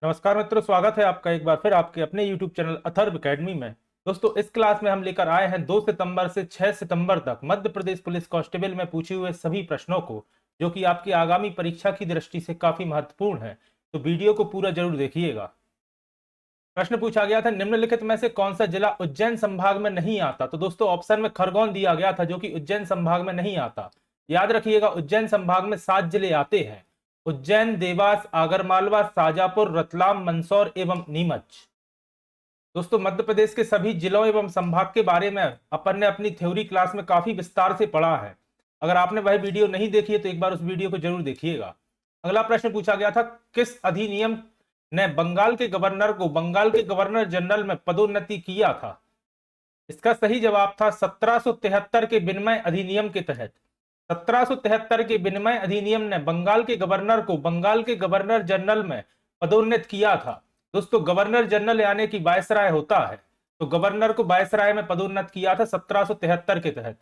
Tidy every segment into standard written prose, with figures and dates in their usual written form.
नमस्कार मित्रों, स्वागत है आपका एक बार फिर आपके अपने YouTube चैनल अथर्व एकेडमी में। दोस्तों, इस क्लास में हम लेकर आए हैं 2 सितंबर से 6 सितंबर तक मध्य प्रदेश पुलिस कांस्टेबल में पूछे हुए सभी प्रश्नों को, जो कि आपकी आगामी परीक्षा की दृष्टि से काफी महत्वपूर्ण है। तो वीडियो को पूरा जरूर देखिएगा। प्रश्न पूछा गया था, निम्नलिखित में से कौन सा जिला उज्जैन संभाग में नहीं आता। तो दोस्तों, ऑप्शन में खरगोन दिया गया था, जो कि उज्जैन संभाग में नहीं आता। याद रखिएगा, उज्जैन संभाग में 7 जिले आते हैं: उज्जैन, देवास, आगरमालवा, शाजापुर, रतलाम, मंदसौर एवं नीमच। दोस्तों, मध्य प्रदेश के सभी जिलों एवं संभाग के बारे में अपन ने अपनी थ्योरी क्लास में काफी विस्तार से पढ़ा है। अगर आपने वह वीडियो नहीं देखी है तो एक बार उस वीडियो को जरूर देखिएगा। अगला प्रश्न पूछा गया था, किस अधिनियम ने बंगाल के गवर्नर को बंगाल के गवर्नर जनरल में पदोन्नति किया था। इसका सही जवाब था 1773 के विनिमय अधिनियम के तहत। 1773 के विनिमय अधिनियम ने बंगाल के गवर्नर को बंगाल के गवर्नर जनरल में पदोन्नत किया था। दोस्तों, गवर्नर जनरल यानी कि वायसराय होता है, तो गवर्नर को वायसराय में पदोन्नत किया था 1773 के तहत।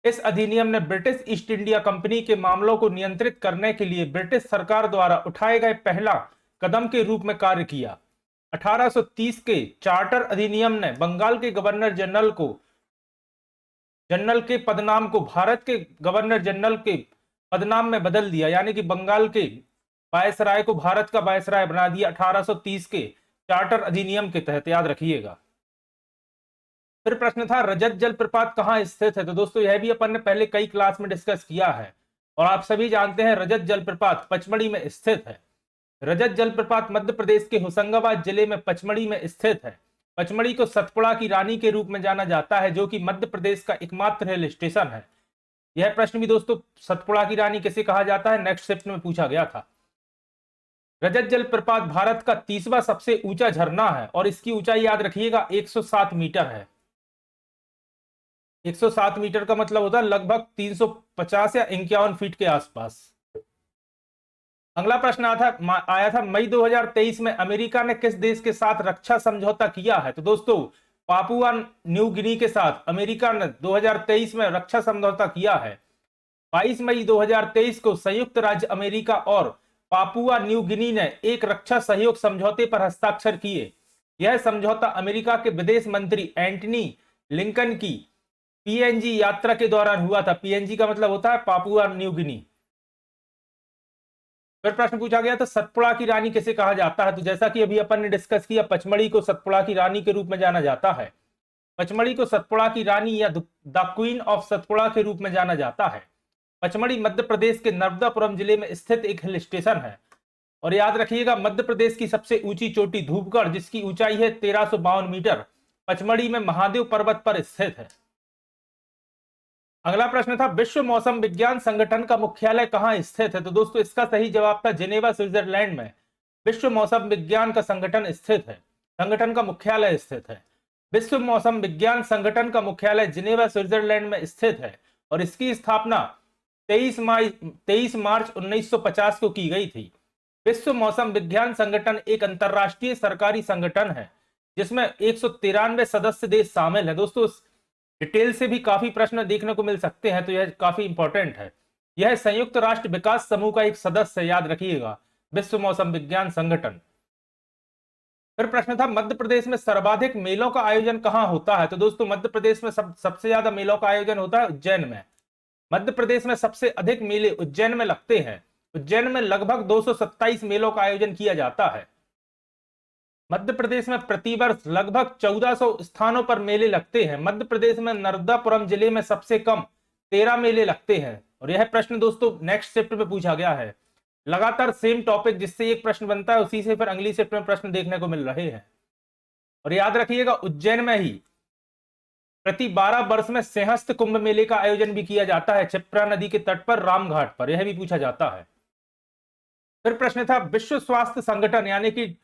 इस अधिनियम ने ब्रिटिश ईस्ट इंडिया कंपनी के मामलों को नियंत्रित करने के लिए ब्रिटिश सरकार द्वारा उठाए गए पहला कदम के रूप में कार्य किया। 1830 के चार्टर अधिनियम ने बंगाल के गवर्नर जनरल के पदनाम को भारत के गवर्नर जनरल के पदनाम में बदल दिया, यानी कि बंगाल के वायसराय को भारत का वायसराय बना दिया 1830 के चार्टर अधिनियम के तहत। याद रखिएगा। फिर प्रश्न था, रजत जलप्रपात कहां स्थित है। तो दोस्तों, यह भी अपन ने पहले कई क्लास में डिस्कस किया है और आप सभी जानते हैं रजत जलप्रपात पचमढ़ी में स्थित है। रजत जलप्रपात मध्य प्रदेश के होशंगाबाद जिले में पचमढ़ी में स्थित है। पचमढ़ी को सतपुड़ा की रानी के रूप में जाना जाता है, जो कि मध्य प्रदेश का एकमात्र हिल स्टेशन है। यह प्रश्न भी दोस्तों, सतपुड़ा की रानी किसे कहा जाता है, नेक्स्ट शिफ्ट में पूछा गया था। रजत जलप्रपात भारत का 30वां सबसे ऊंचा झरना है और इसकी ऊंचाई याद रखिएगा 107 मीटर है। 107 मीटर का मतलब होता है लगभग 350 या 51 फीट के आसपास। अगला प्रश्न आया था मई 2023 में अमेरिका ने किस देश के साथ रक्षा समझौता किया है। तो दोस्तों, पापुआ न्यू गिनी के साथ अमेरिका ने 2023 में रक्षा समझौता किया है। 22 मई 2023 को संयुक्त राज्य अमेरिका और पापुआ न्यू गिनी ने एक रक्षा सहयोग समझौते पर हस्ताक्षर किए। यह समझौता अमेरिका के विदेश मंत्री एंटनी लिंकन की पीएनजी यात्रा के दौरान हुआ था। पीएनजी का मतलब होता है पापुआ न्यू गिनी। फिर प्रश्न पूछा गया था, सतपुड़ा की रानी किसे कहा जाता है। तो जैसा कि अभी अपन ने डिस्कस किया, पचमढ़ी को सतपुड़ा की रानी के रूप में जाना जाता है। पचमढ़ी को सतपुड़ा की रानी या द क्वीन ऑफ सतपुड़ा के रूप में जाना जाता है। पचमढ़ी मध्य प्रदेश के नर्मदापुरम जिले में स्थित एक हिल स्टेशन है। और याद रखिएगा, मध्य प्रदेश की सबसे ऊंची चोटी धूपगढ़, जिसकी ऊंचाई है 1352 मीटर, पचमढ़ी में महादेव पर्वत पर स्थित है। अगला प्रश्न था, विश्व मौसम विज्ञान संगठन का मुख्यालय कहां स्थित है। तो दोस्तों, इसका सही जवाब था जिनेवा, स्विट्जरलैंड में विश्व मौसम विज्ञान का संगठन स्थित है। संगठन का मुख्यालय स्थित है। विश्व मौसम विज्ञान संगठन का मुख्यालय जिनेवा, स्विट्जरलैंड में स्थित है और इसकी स्थापना 23 मार्च 1950 को की गई थी। विश्व मौसम विज्ञान संगठन एक अंतरराष्ट्रीय सरकारी संगठन है जिसमें 193 सदस्य देश शामिल है। दोस्तों, डिटेल से भी काफी प्रश्न देखने को मिल सकते हैं, तो यह काफी इंपॉर्टेंट है। यह संयुक्त राष्ट्र विकास समूह का एक सदस्य है, याद रखिएगा, विश्व मौसम विज्ञान संगठन। फिर प्रश्न था, मध्य प्रदेश में सर्वाधिक मेलों का आयोजन कहां होता है। तो दोस्तों, मध्य प्रदेश में सबसे ज्यादा मेलों का आयोजन होता है उज्जैन में। मध्य प्रदेश में सबसे अधिक मेले उज्जैन में लगते हैं। उज्जैन में लगभग 227 मेलों का आयोजन किया जाता है। मध्य प्रदेश में प्रतिवर्ष लगभग 1400 स्थानों पर मेले लगते हैं। मध्य प्रदेश में नर्मदापुरम जिले में सबसे कम 13 मेले लगते हैं। और यह प्रश्न दोस्तों नेक्स्ट शिफ्ट में पूछा गया है। लगातार सेम टॉपिक, जिससे एक प्रश्न बनता है उसी से फिर अगली शिफ्ट में प्रश्न देखने को मिल रहे हैं। और याद रखिएगा, उज्जैन में ही प्रति 12 वर्ष में सिंहस्थ कुंभ मेले का आयोजन भी किया जाता है, क्षिप्रा नदी के तट पर, रामघाट पर। यह भी पूछा जाता है। फिर प्रश्न था, विश्व स्वास्थ्य संगठन यानी कि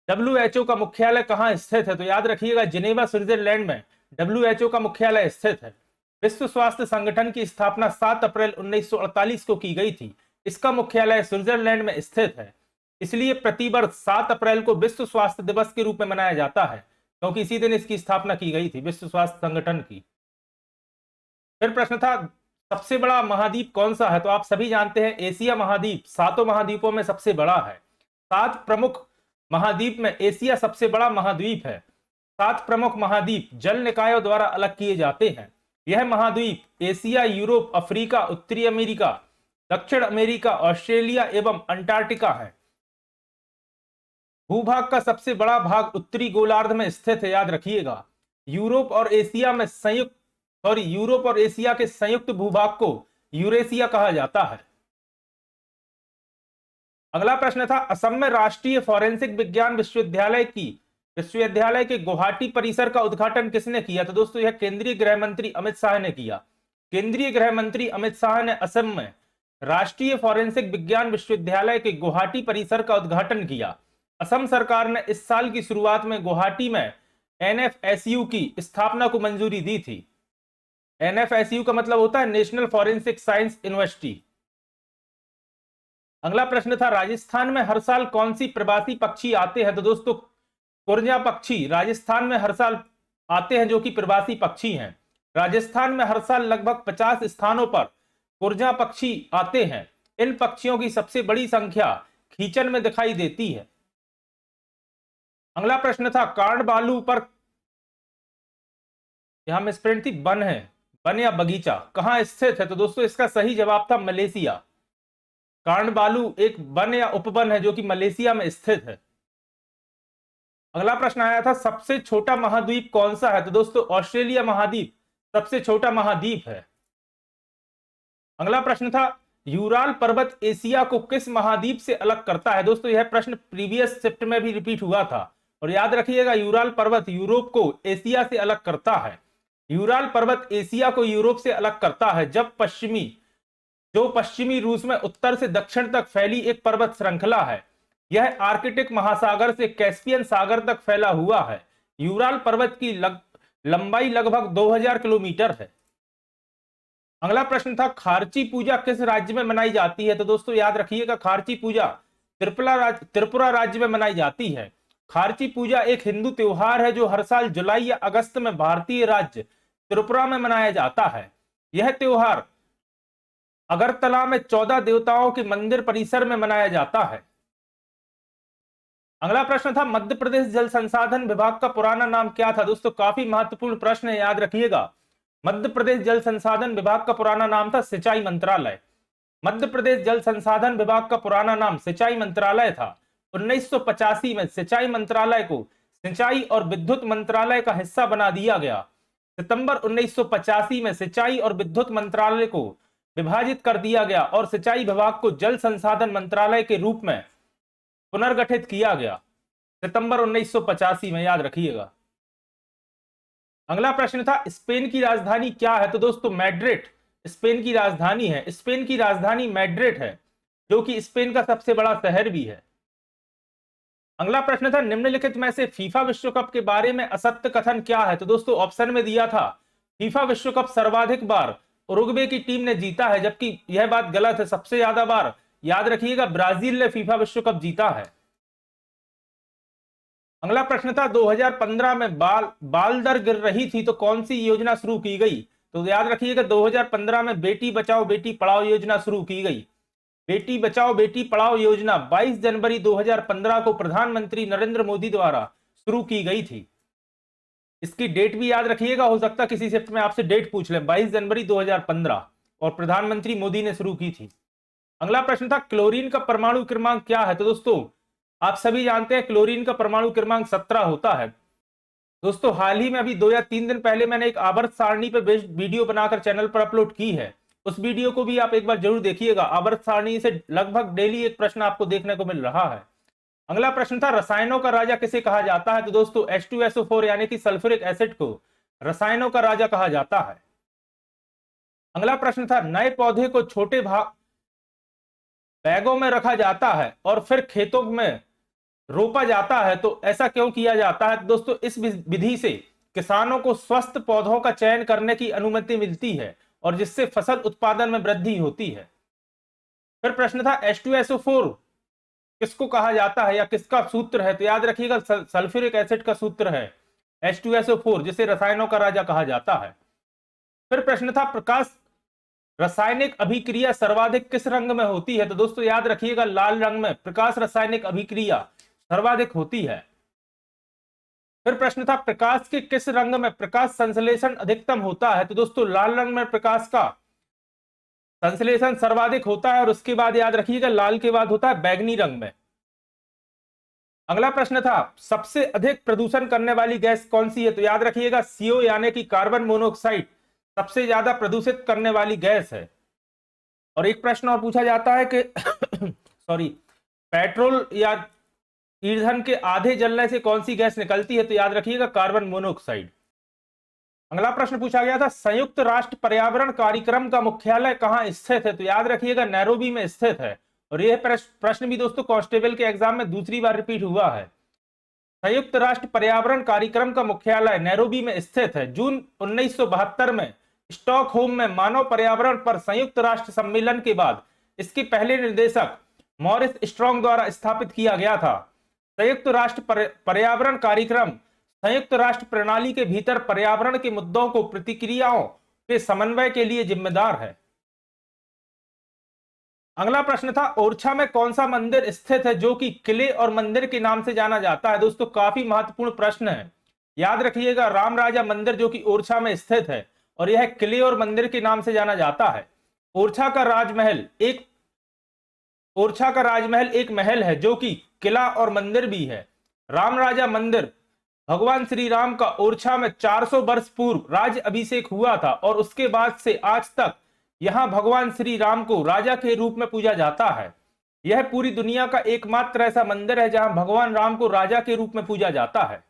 डब्ल्यूएचओ का मुख्यालय कहां स्थित है। तो याद रखिएगा, जिनेवा, स्विट्जरलैंड में डब्ल्यूएचओ का मुख्यालय स्थित है। विश्व स्वास्थ्य संगठन की स्थापना 7 अप्रैल 1948 को की गई थी। इसका मुख्यालय स्विट्जरलैंड में स्थित है। इसलिए प्रतिवर्ष 7 अप्रैल को विश्व स्वास्थ्य दिवस के रूप में मनाया जाता है, क्योंकि इसी दिन इसकी स्थापना की गई थी, विश्व स्वास्थ्य संगठन की। फिर प्रश्न था, सबसे बड़ा महाद्वीप कौन सा है। तो आप सभी जानते हैं एशिया महाद्वीप 7 महाद्वीपों में सबसे बड़ा है। 7 प्रमुख महाद्वीप में एशिया सबसे बड़ा महाद्वीप है। 7 प्रमुख महाद्वीप जल निकायों द्वारा अलग किए जाते हैं। यह महाद्वीप एशिया, यूरोप, अफ्रीका, उत्तरी अमेरिका, दक्षिण अमेरिका, ऑस्ट्रेलिया एवं अंटार्कटिका है। भूभाग का सबसे बड़ा भाग उत्तरी गोलार्ध में स्थित है, याद रखिएगा। यूरोप और एशिया के संयुक्त भूभाग को यूरेशिया कहा जाता है। अगला प्रश्न था, असम में राष्ट्रीय फॉरेंसिक विज्ञान विश्वविद्यालय के गुवाहाटी परिसर का उद्घाटन किसने किया? तो दोस्तों यह केंद्रीय गृह मंत्री अमित शाह ने किया। केंद्रीय गृह मंत्री अमित शाह ने असम में राष्ट्रीय फॉरेंसिक विज्ञान विश्वविद्यालय के गुवाहाटी परिसर का उद्घाटन किया। असम सरकार ने इस साल की शुरुआत में गुवाहाटी में NFSU की स्थापना को मंजूरी दी थी। NFSU का मतलब होता है नेशनल फॉरेंसिक साइंस यूनिवर्सिटी। अगला प्रश्न था, राजस्थान में हर साल कौन सी प्रवासी पक्षी आते हैं? तो दोस्तों कुरजा पक्षी राजस्थान में हर साल आते हैं, जो कि प्रवासी पक्षी हैं। राजस्थान में हर साल लगभग 50 स्थानों पर कुरजा पक्षी आते हैं। इन पक्षियों की सबसे बड़ी संख्या खीचन में दिखाई देती है। अगला प्रश्न था, कांडबालू पर, यहां में स्प्रिंट थी, वन है, वन या बगीचा कहां स्थित है? तो दोस्तों इसका सही जवाब था मलेशिया। कांडबालू एक वन या उपवन है जो कि मलेशिया में स्थित है। अगला प्रश्न आया था, सबसे छोटा महाद्वीप कौन सा है? तो दोस्तों ऑस्ट्रेलिया महाद्वीप सबसे छोटा महाद्वीप है। अगला प्रश्न था, यूराल पर्वत एशिया को किस महाद्वीप से अलग करता है? दोस्तों यह प्रश्न प्रीवियस शिफ्ट में भी रिपीट हुआ था, और याद रखिएगा यूराल पर्वत यूरोप को एशिया से अलग करता है। यूराल पर्वत एशिया को यूरोप से अलग करता है जो पश्चिमी रूस में उत्तर से दक्षिण तक फैली एक पर्वत श्रृंखला है। यह आर्कटिक महासागर से कैस्पियन सागर तक फैला हुआ है। यूराल पर्वत की लंबाई लगभग 2000 किलोमीटर है। अगला प्रश्न था, खारची पूजा किस राज्य में मनाई जाती है? तो दोस्तों याद रखिएगा, खारची पूजा त्रिपुरा राज्य में मनाई जाती है। खारची पूजा एक हिंदू त्योहार है जो हर साल जुलाई या अगस्त में भारतीय राज्य त्रिपुरा में मनाया जाता है। यह त्योहार अगरतला में 14 देवताओं के मंदिर परिसर में मनाया जाता है। अगला प्रश्न था, मध्य प्रदेश जल संसाधन विभाग का पुराना नाम क्या था? दोस्तों काफी महत्वपूर्ण प्रश्न है, याद रखिएगा। मध्य प्रदेश जल संसाधन विभाग का पुराना नाम था सिंचाई मंत्रालय। मध्य प्रदेश जल संसाधन विभाग का पुराना नाम सिंचाई मंत्रालय था। 1985 में सिंचाई मंत्रालय को सिंचाई और विद्युत मंत्रालय का हिस्सा बना दिया गया। सितंबर 1985 में सिंचाई और विद्युत मंत्रालय को विभाजित कर दिया गया और सिंचाई विभाग को जल संसाधन मंत्रालय के रूप में पुनर्गठित किया गया। सितंबर 1985 में, याद रखिएगा। अगला प्रश्न था, स्पेन की राजधानी क्या है? तो दोस्तों मैड्रिड स्पेन की राजधानी है। स्पेन की राजधानी मैड्रिड है, जो कि स्पेन का सबसे बड़ा शहर भी है। अगला प्रश्न था, निम्नलिखित में से फीफा विश्व कप के बारे में असत्य कथन क्या है? तो दोस्तों ऑप्शन में दिया था, फीफा विश्व कप सर्वाधिक बार उरुग्वे की टीम ने जीता है, जबकि यह बात गलत है। सबसे ज्यादा बार, याद रखिएगा, ब्राजील ने फीफा विश्व कप जीता है। अगला प्रश्न था, 2015 में बाल दर गिर रही थी तो कौन सी योजना शुरू की गई? तो याद रखिएगा, 2015 में बेटी बचाओ बेटी पढ़ाओ योजना शुरू की गई। बेटी बचाओ बेटी पढ़ाओ योजना 22 जनवरी 2015 को प्रधानमंत्री नरेंद्र मोदी द्वारा शुरू की गई थी। इसकी डेट भी याद रखिएगा, हो सकता है किसी शिफ्ट में आपसे डेट पूछ ले। 22 जनवरी 2015 और प्रधानमंत्री मोदी ने शुरू की थी। अगला प्रश्न था, क्लोरीन का परमाणु क्रमांक क्या है? तो दोस्तों आप सभी जानते हैं क्लोरीन का परमाणु क्रमांक 17 होता है। दोस्तों हाल ही में अभी 2 या 3 दिन पहले मैंने एक आवर्त सारणी पर बेस्ड वीडियो बनाकर चैनल पर अपलोड की है। उस वीडियो को भी आप एक बार जरूर देखिएगा। आवर्त सारणी से लगभग डेली एक प्रश्न आपको देखने को मिल रहा है। अगला प्रश्न था, रसायनों का राजा किसे कहा जाता है? तो दोस्तों H2SO4 यानी कि सल्फ्यूरिक एसिड को रसायनों का राजा कहा जाता है। अगला प्रश्न था, नए पौधे को छोटे बैगों में रखा जाता है और फिर खेतों में रोपा जाता है, तो ऐसा क्यों किया जाता है? तो दोस्तों इस विधि से किसानों को स्वस्थ पौधों का चयन करने की अनुमति मिलती है और जिससे फसल उत्पादन में वृद्धि होती है। फिर प्रश्न था, H2SO4 किसको कहा जाता है या किसका सूत्र है? तो याद रखिएगा, सल्फ्यूरिक एसिड का सूत्र है H2SO4, जिसे रसायनों का राजा कहा जाता है। फिर प्रश्न था, रासायनिक अभिक्रिया सर्वाधिक किस रंग में होती है? तो दोस्तों याद रखिएगा लाल रंग में प्रकाश रासायनिक अभिक्रिया सर्वाधिक होती है। फिर प्रश्न था प्रकाश के किस रंग में प्रकाश संश्लेषण अधिकतम होता है? तो दोस्तों लाल रंग में प्रकाश का संश्लेषण सर्वाधिक होता है और उसके बाद याद रखिएगा लाल के बाद होता है बैगनी रंग में। अगला प्रश्न था सबसे अधिक प्रदूषण करने वाली गैस कौन सी है? तो याद रखिएगा CO यानी कि कार्बन मोनोऑक्साइड सबसे ज्यादा प्रदूषित करने वाली गैस है। और एक प्रश्न और पूछा जाता है कि सॉरी पेट्रोल या ईंधन के आधे जलने से कौन सी गैस निकलती है? तो याद रखिएगा कार्बन मोनोऑक्साइड। अगला प्रश्न पूछा गया था संयुक्त राष्ट्र पर्यावरण कार्यक्रम का मुख्यालय कहां स्थित है? तो याद रखिएगा नैरोबी में स्थित है। और यह प्रश्न भी दोस्तों कांस्टेबल के एग्जाम में दूसरी बार रिपीट हुआ है। संयुक्त राष्ट्र पर्यावरण कार्यक्रम का मुख्यालय नैरोबी में स्थित है। जून 1972 में स्टॉकहोम में मानव पर्यावरण पर संयुक्त राष्ट्र सम्मेलन के बाद इसके पहले निर्देशक मॉरिस स्ट्रॉन्ग द्वारा स्थापित किया गया था। संयुक्त राष्ट्र पर्यावरण कार्यक्रम संयुक्त राष्ट्र प्रणाली के भीतर पर्यावरण के मुद्दों को प्रतिक्रियाओं के समन्वय के लिए जिम्मेदार है। अगला प्रश्न था ओरछा में कौन सा मंदिर स्थित है जो कि किले और मंदिर के नाम से जाना जाता है? दोस्तों काफी महत्वपूर्ण प्रश्न है। याद रखिएगा राम राजा मंदिर जो कि ओरछा में स्थित है और यह किले और मंदिर के नाम से जाना जाता है। ओरछा का राजमहल एक महल है जो कि किला और मंदिर भी है। राम राजा मंदिर भगवान श्री राम का ओरछा में 400 वर्ष पूर्व राज्य अभिषेक हुआ था और उसके बाद से आज तक यहां भगवान श्री राम को राजा के रूप में पूजा जाता है। यह पूरी दुनिया का एकमात्र ऐसा मंदिर है जहां भगवान राम को राजा के रूप में पूजा जाता है।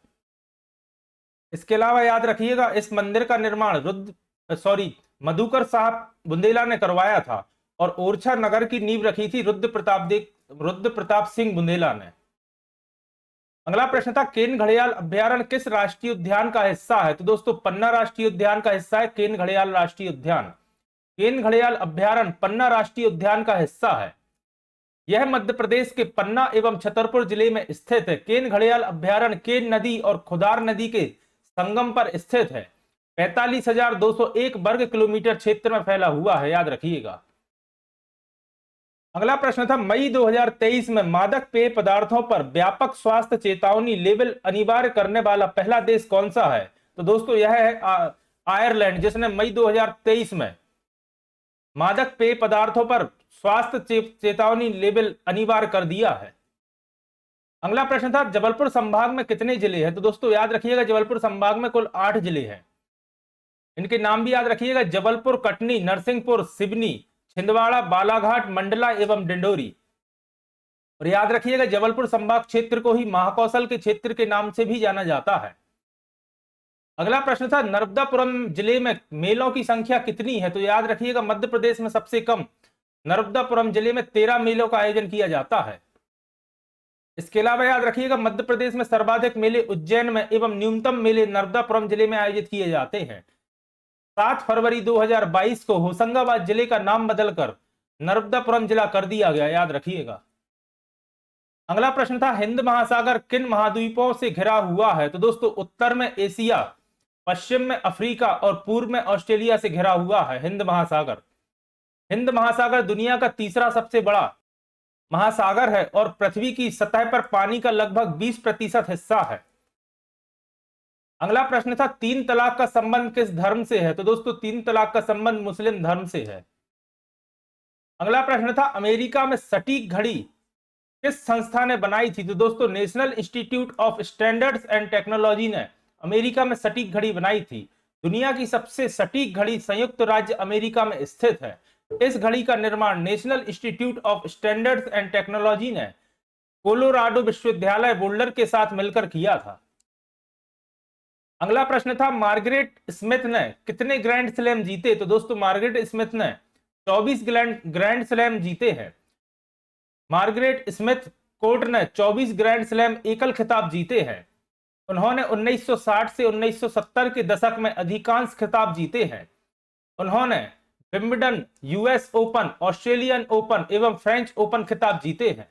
इसके अलावा याद रखिएगा इस मंदिर का निर्माण मधुकर साहब बुंदेला ने करवाया था और ओरछा नगर की नींव रखी थी रुद्र प्रताप सिंह बुंदेला ने। अगला प्रश्न था केन घड़ियाल अभ्यारण्य किस राष्ट्रीय उद्यान का हिस्सा है? तो दोस्तों पन्ना राष्ट्रीय उद्यान का हिस्सा है केन घड़ियाल राष्ट्रीय उद्यान। केन घड़ियाल अभ्यारण्य पन्ना राष्ट्रीय उद्यान का हिस्सा है। यह मध्य प्रदेश के पन्ना एवं छतरपुर जिले में स्थित है। केन घड़ियाल अभ्यारण्य केन नदी और खुदार नदी के संगम पर स्थित है। 45,201 वर्ग किलोमीटर क्षेत्र में फैला हुआ है, याद रखिएगा। अगला प्रश्न था मई 2023 में मादक पेय पदार्थों पर व्यापक स्वास्थ्य चेतावनी लेबल अनिवार्य करने वाला पहला देश कौन सा है? तो दोस्तों यह है आयरलैंड, जिसने मई 2023 में मादक पेय पदार्थों पर स्वास्थ्य चेतावनी लेबल अनिवार्य कर दिया है। अगला प्रश्न था जबलपुर संभाग में कितने जिले हैं? तो दोस्तों याद रखिएगा जबलपुर संभाग में कुल 8 जिले हैं। इनके नाम भी याद रखिएगा जबलपुर, कटनी, नरसिंहपुर, सिवनी, छिंदवाड़ा, बालाघाट, मंडला एवं डिंडोरी। और याद रखिएगा जबलपुर संभाग क्षेत्र को ही महाकौशल के क्षेत्र के नाम से भी जाना जाता है। अगला प्रश्न था नर्मदापुरम जिले में मेलों की संख्या कितनी है? तो याद रखिएगा मध्य प्रदेश में सबसे कम नर्मदापुरम जिले में 13 मेलों का आयोजन किया जाता है। इसके अलावा याद रखिएगा मध्य प्रदेश में सर्वाधिक मेले उज्जैन में एवं न्यूनतम मेले नर्मदापुरम जिले में आयोजित किए जाते हैं। 7 फरवरी 2022 को होशंगाबाद जिले का नाम बदलकर नर्मदापुरम जिला कर दिया गया, याद रखिएगा। अगला प्रश्न था हिंद महासागर किन महाद्वीपों से घिरा हुआ है? तो दोस्तों उत्तर में एशिया, पश्चिम में अफ्रीका और पूर्व में ऑस्ट्रेलिया से घिरा हुआ है हिंद महासागर। हिंद महासागर दुनिया का तीसरा सबसे बड़ा महासागर है और पृथ्वी की सतह पर पानी का लगभग 20% हिस्सा है। अगला प्रश्न था 3 तलाक का संबंध किस धर्म से है? तो दोस्तों 3 तलाक का संबंध मुस्लिम धर्म से है। अगला प्रश्न था अमेरिका में सटीक घड़ी किस संस्था ने बनाई थी? तो दोस्तों national institute of standards and technology ने अमेरिका में सटीक घड़ी बनाई थी। दुनिया की सबसे सटीक घड़ी संयुक्त राज्य अमेरिका में स्थित है। इस घड़ी का निर्माण national institute of standards and technology ने कोलोराडो विश्वविद्यालय बोल्डर के साथ मिलकर किया था। अगला प्रश्न था मार्गरेट स्मिथ ने कितने ग्रैंड स्लैम जीते? तो दोस्तों मार्गरेट स्मिथ ने 24 ग्रैंड स्लैम जीते हैं। मार्गरेट स्मिथ कोर्ट ने 24 ग्रैंड स्लैम एकल खिताब जीते हैं। उन्होंने 1960 से 1970 के दशक में अधिकांश खिताब जीते हैं। उन्होंने Wimbledon, US open, Australian open एवं फ्रेंच ओपन खिताब जीते हैं।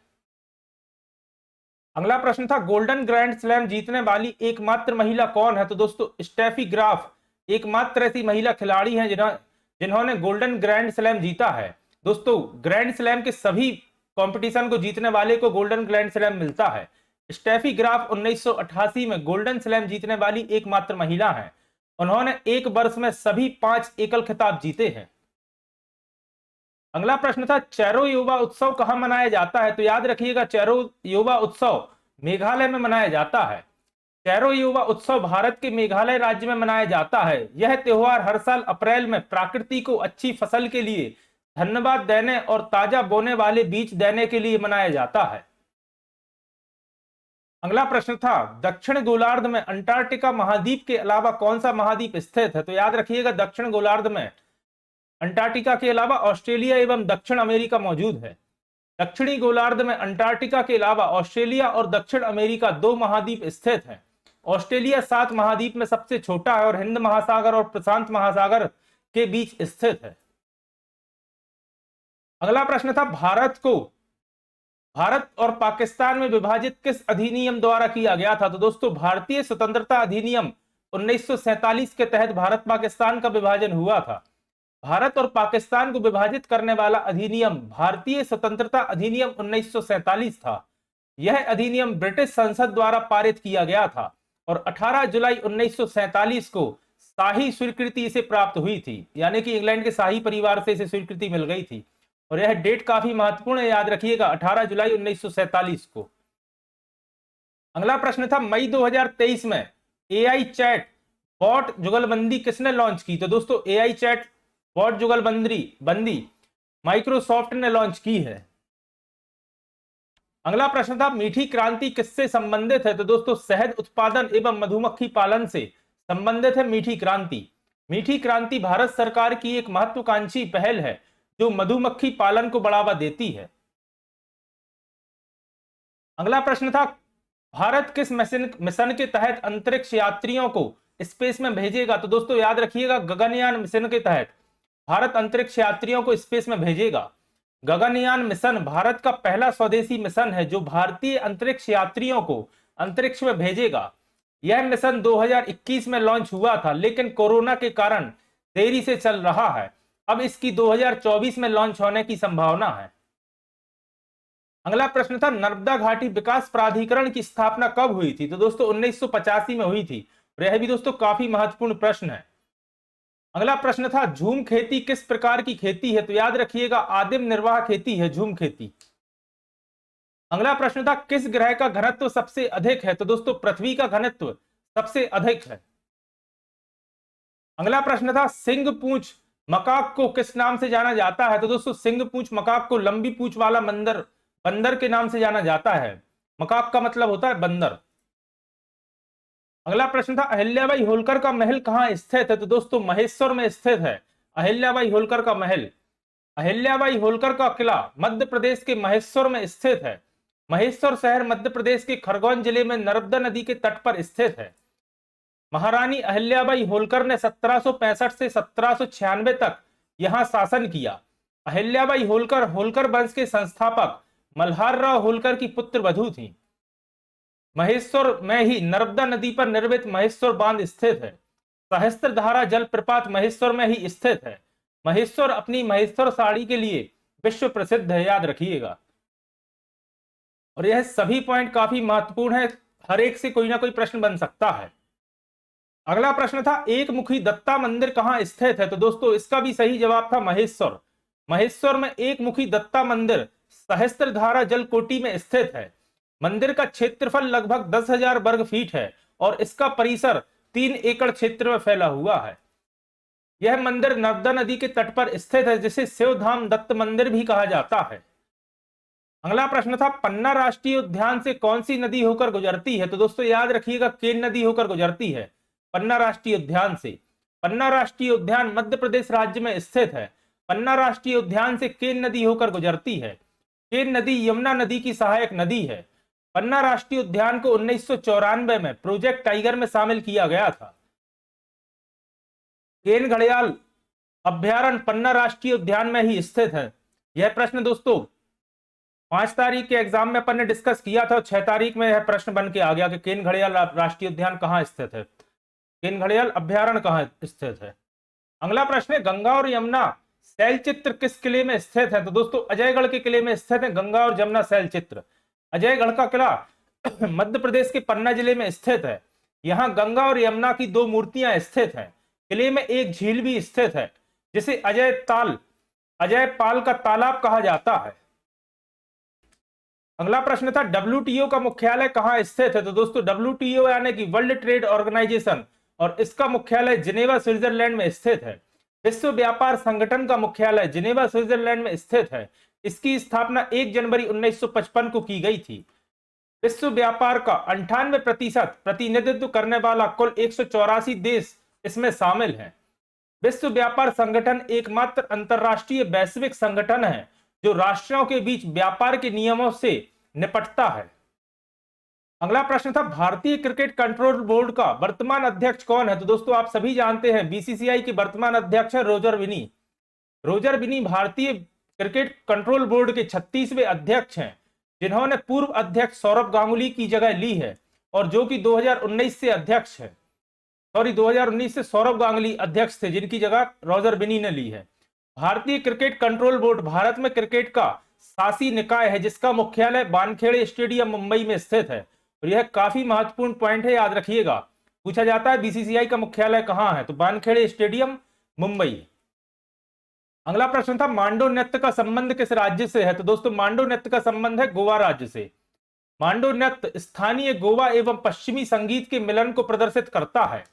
अगला प्रश्न था गोल्डन ग्रैंड स्लैम जीतने वाली एकमात्र महिला कौन है? तो दोस्तों स्टेफी ग्राफ एकमात्र ऐसी महिला खिलाड़ी हैं जिन्होंने गोल्डन ग्रैंड स्लैम जीता है। दोस्तों ग्रैंड स्लैम के सभी कंपटीशन को जीतने वाले को गोल्डन ग्रैंड स्लैम मिलता है। स्टेफी ग्राफ 1988 में गोल्डन स्लैम जीतने वाली एकमात्र महिला है। उन्होंने एक वर्ष में सभी 5 एकल खिताब जीते हैं। अगला प्रश्न था चैरो युवा उत्सव कहां मनाया जाता है? तो याद रखिएगा चैरो युवा उत्सव मेघालय में मनाया जाता है। चैरो युवा उत्सव भारत के मेघालय राज्य में मनाया जाता है। यह त्योहार हर साल अप्रैल में प्रकृति को अच्छी फसल के लिए धन्यवाद देने और ताजा बोने वाले बीज देने के लिए मनाया जाता है। अगला प्रश्न था दक्षिण गोलार्ध में अंटार्कटिका महाद्वीप के अलावा कौन सा महाद्वीप स्थित है? तो याद रखिएगा दक्षिण गोलार्ध में अंटार्कटिका के अलावा ऑस्ट्रेलिया एवं दक्षिण अमेरिका मौजूद है। दक्षिणी गोलार्ध में अंटार्कटिका के अलावा ऑस्ट्रेलिया और दक्षिण अमेरिका 2 महाद्वीप स्थित हैं। ऑस्ट्रेलिया 7 महाद्वीप में सबसे छोटा है और हिंद महासागर और प्रशांत महासागर के बीच स्थित है। अगला प्रश्न था भारत और पाकिस्तान में विभाजित किस अधिनियम द्वारा किया गया था? तो दोस्तों भारतीय स्वतंत्रता अधिनियम 1947 के तहत भारत पाकिस्तान का विभाजन हुआ था। भारत और पाकिस्तान को विभाजित करने वाला अधिनियम भारतीय स्वतंत्रता अधिनियम 1947 था। यह अधिनियम ब्रिटिश संसद द्वारा पारित किया गया था और 18 जुलाई 1947 को शाही स्वीकृति इसे प्राप्त हुई थी, यानी कि इंग्लैंड के शाही परिवार से इसे स्वीकृति मिल गई थी। और यह डेट काफी महत्वपूर्ण है, याद रखिएगा 18 जुलाई 1947 को। अगला प्रश्न था मई 2023 में एआई चैट बॉट जुगलबंदी किसने लॉन्च की? तो दोस्तों एआई चैट बॉट जुगलबंदी माइक्रोसॉफ्ट ने लॉन्च की है। अगला प्रश्न था मीठी क्रांति किससे संबंधित है? तो दोस्तों शहद उत्पादन एवं मधुमक्खी पालन से संबंधित है मीठी क्रांति। मीठी क्रांति भारत सरकार की एक महत्वाकांक्षी पहल है जो मधुमक्खी पालन को बढ़ावा देती है। अगला प्रश्न था भारत किस मिशन के तहत अंतरिक्ष यात्रियों को स्पेस में भेजेगा? तो दोस्तों याद रखिएगा गगनयान मिशन के तहत भारत अंतरिक्ष यात्रियों को स्पेस में भेजेगा। गगनयान मिशन भारत का पहला स्वदेशी मिशन है जो भारतीय अंतरिक्ष यात्रियों को अंतरिक्ष में भेजेगा। यह मिशन 2021 में लॉन्च हुआ था, लेकिन कोरोना के कारण देरी से चल रहा है। अब इसकी 2024 में लॉन्च होने की संभावना है। अगला प्रश्न था नर्मदा घाटी विकास प्राधिकरण की स्थापना कब हुई थी? तो दोस्तों 1985 में हुई थी। यह भी दोस्तों काफी महत्वपूर्ण प्रश्न है। अगला प्रश्न था झूम खेती किस प्रकार की खेती है? तो याद रखिएगा आदिम निर्वाह खेती है झूम खेती। अगला प्रश्न था किस ग्रह का घनत्व सबसे अधिक है? तो दोस्तों पृथ्वी का घनत्व सबसे अधिक है। अगला प्रश्न था सिंह पूंछ मकाक को किस नाम से जाना जाता है? तो दोस्तों सिंह पूंछ मकाक को लंबी पूंछ वाला बंदर के नाम से जाना जाता है। मकाक का मतलब होता है बंदर। अगला प्रश्न था अहिल्याबाई होलकर का महल कहां स्थित है? तो दोस्तों महेश्वर में स्थित है अहिल्याबाई होलकर का महल। अहिल्याबाई होलकर का किला मध्य प्रदेश के महेश्वर में स्थित है। महेश्वर शहर मध्य प्रदेश के खरगोन जिले में नर्मदा नदी के तट पर स्थित है। महारानी अहिल्याबाई होलकर ने 1765 से 1796 तक यहां शासन किया। अहिल्याबाई होलकर होलकर वंश के संस्थापक मल्हारराव होलकर की पुत्र वधू थी। महेश्वर में ही नर्मदा नदी पर निर्मित महेश्वर बांध स्थित है। सहस्त्रधारा जलप्रपात महेश्वर में ही स्थित है। महेश्वर अपनी महेश्वर साड़ी के लिए विश्व प्रसिद्ध है, याद रखिएगा। और यह सभी पॉइंट काफी महत्वपूर्ण है, हर एक से कोई ना कोई प्रश्न बन सकता है। अगला प्रश्न था एक मुखी दत्ता मंदिर कहां स्थित है? तो दोस्तों इसका भी सही जवाब था महेश्वर। महेश्वर में एक मुखी दत्ता मंदिर सहस्त्रधारा जलकोटी में स्थित है। मंदिर का क्षेत्रफल लगभग 10,000 वर्ग फीट है और इसका परिसर 3 एकड़ क्षेत्र में फैला हुआ है। यह मंदिर नर्मदा नदी के तट पर स्थित है, जिसे शिवधाम दत्त मंदिर भी कहा जाता है। अगला प्रश्न था पन्ना राष्ट्रीय उद्यान से कौन सी नदी होकर गुजरती है? तो दोस्तों याद रखिएगा केन नदी होकर गुजरती है पन्ना राष्ट्रीय उद्यान से। पन्ना राष्ट्रीय उद्यान मध्य प्रदेश राज्य में स्थित है। पन्ना राष्ट्रीय उद्यान से केन नदी होकर गुजरती है। केन नदी यमुना नदी की सहायक नदी है। पन्ना राष्ट्रीय उद्यान को 1994 में प्रोजेक्ट टाइगर में शामिल किया गया था। केन घड़ियाल अभ्यारण्य पन्ना राष्ट्रीय उद्यान में ही स्थित है। यह प्रश्न दोस्तों 5 तारीख के एग्जाम में अपन ने डिस्कस किया था और 6 तारीख में यह प्रश्न बन के आ गया कि केन घड़ियाल राष्ट्रीय उद्यान कहाँ स्थित है, केन घड़ियाल अभ्यारण्य कहाँ स्थित है। अगला प्रश्न है, गंगा और यमुना शैल चित्र किस किले में स्थित है? तो दोस्तों अजयगढ़ के किले में स्थित है गंगा और यमुना शैल चित्र। अजयगढ़ का किला मध्य प्रदेश के पन्ना जिले में स्थित है। यहाँ गंगा और यमुना की दो मूर्तियां स्थित हैं। किले में एक झील भी स्थित है जिसे अजय पाल का तालाब कहा जाता है। अगला प्रश्न था, डब्ल्यूटीओ का मुख्यालय कहां स्थित है? तो दोस्तों डब्ल्यूटीओ यानी कि वर्ल्ड ट्रेड ऑर्गेनाइजेशन, और इसका मुख्यालय जिनेवा स्विट्जरलैंड में स्थित है। विश्व व्यापार संगठन का मुख्यालय जिनेवा स्विट्जरलैंड में स्थित है। इसकी स्थापना 1 जनवरी 1955 को की गई थी। विश्व व्यापार का 98% प्रतिनिधित्व करने वाला कुल 184 देश इसमें शामिल हैं। विश्व व्यापार संगठन एकमात्र अंतरराष्ट्रीय वैश्विक संगठन है जो राष्ट्रों के बीच व्यापार के नियमों से निपटता है। अगला प्रश्न था, भारतीय क्रिकेट कंट्रोल बोर्ड का वर्तमान अध्यक्ष कौन है? तो दोस्तों आप सभी जानते हैं बीसीसीआई के वर्तमान अध्यक्ष है रोजर बिनी। रोजर बिनी भारतीय क्रिकेट कंट्रोल बोर्ड के 36वें अध्यक्ष हैं, जिन्होंने पूर्व अध्यक्ष सौरभ गांगुली की जगह ली है और जो कि 2019 से अध्यक्ष है। 2019 से सौरभ गांगुली अध्यक्ष थे, जिनकी जगह रोजर बिनी ने ली है। भारतीय क्रिकेट कंट्रोल बोर्ड भारत में क्रिकेट का शासी निकाय है, जिसका मुख्यालय वानखेड़े स्टेडियम मुंबई में स्थित है। और यह काफी महत्वपूर्ण पॉइंट है, याद रखिएगा, पूछा जाता है बीसीसीआई का मुख्यालय कहां है, तो वानखेड़े स्टेडियम मुंबई। अगला प्रश्न था, मांडो नृत्य का संबंध किस राज्य से है? तो दोस्तों मांडो नृत्य का संबंध है गोवा राज्य से। मांडो नृत्य स्थानीय गोवा एवं पश्चिमी संगीत के मिलन को प्रदर्शित करता है।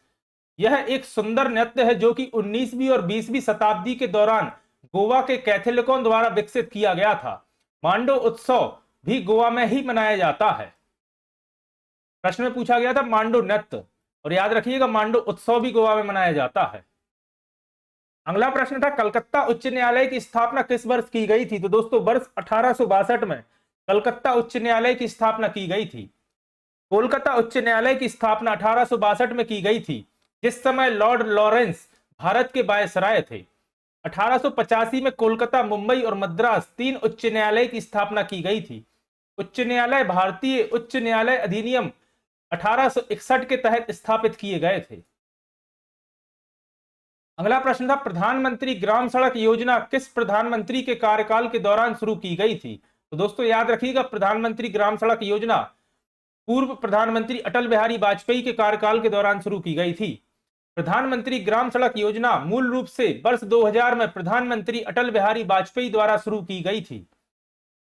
यह एक सुंदर नृत्य है जो कि 19वीं और 20वीं शताब्दी के दौरान गोवा के कैथोलिकों द्वारा विकसित किया गया था। मांडो उत्सव भी गोवा में ही मनाया जाता है। प्रश्न में पूछा गया था मांडो नृत्य, और याद रखिएगा मांडो उत्सव भी गोवा में मनाया जाता है। अगला प्रश्न था, कलकत्ता उच्च न्यायालय की स्थापना किस वर्ष की गई थी? तो दोस्तों वर्ष 1862 में कलकत्ता उच्च न्यायालय की स्थापना की गई थी। कोलकाता उच्च न्यायालय की स्थापना 1862 में की गई थी, जिस समय लॉर्ड लॉरेंस भारत के वायसराय थे। 1885 में कोलकाता, मुंबई और मद्रास 3 उच्च न्यायालय की स्थापना की गई थी। उच्च न्यायालय भारतीय उच्च न्यायालय अधिनियम 1861 के तहत स्थापित किए गए थे। अगला प्रश्न था, प्रधानमंत्री ग्राम सड़क योजना किस प्रधानमंत्री के कार्यकाल के दौरान शुरू की गई थी? तो दोस्तों याद रखिएगा प्रधानमंत्री ग्राम सड़क योजना पूर्व प्रधानमंत्री अटल बिहारी वाजपेयी के कार्यकाल के दौरान शुरू की गई थी। प्रधानमंत्री ग्राम सड़क योजना मूल रूप से वर्ष 2000 में प्रधानमंत्री अटल बिहारी वाजपेयी द्वारा शुरू की गई थी।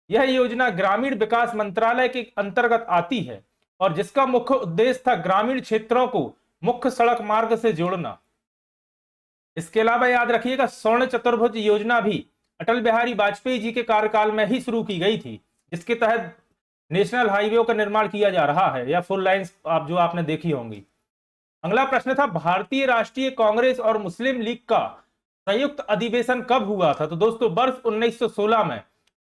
यह योजना ग्रामीण विकास मंत्रालय के अंतर्गत आती है और जिसका मुख्य उद्देश्य था ग्रामीण क्षेत्रों को मुख्य सड़क मार्ग से जोड़ना। इसके अलावा याद रखिएगा स्वर्ण चतुर्भुज योजना भी अटल बिहारी वाजपेयी जी के कार्यकाल में ही शुरू की गई थी, जिसके तहत नेशनल हाईवे का निर्माण किया जा रहा है, या फुल लाइंस जो आपने देखी होंगी। अगला प्रश्न था, भारतीय राष्ट्रीय कांग्रेस और मुस्लिम लीग का संयुक्त अधिवेशन कब हुआ था? तो दोस्तों वर्ष 1916 में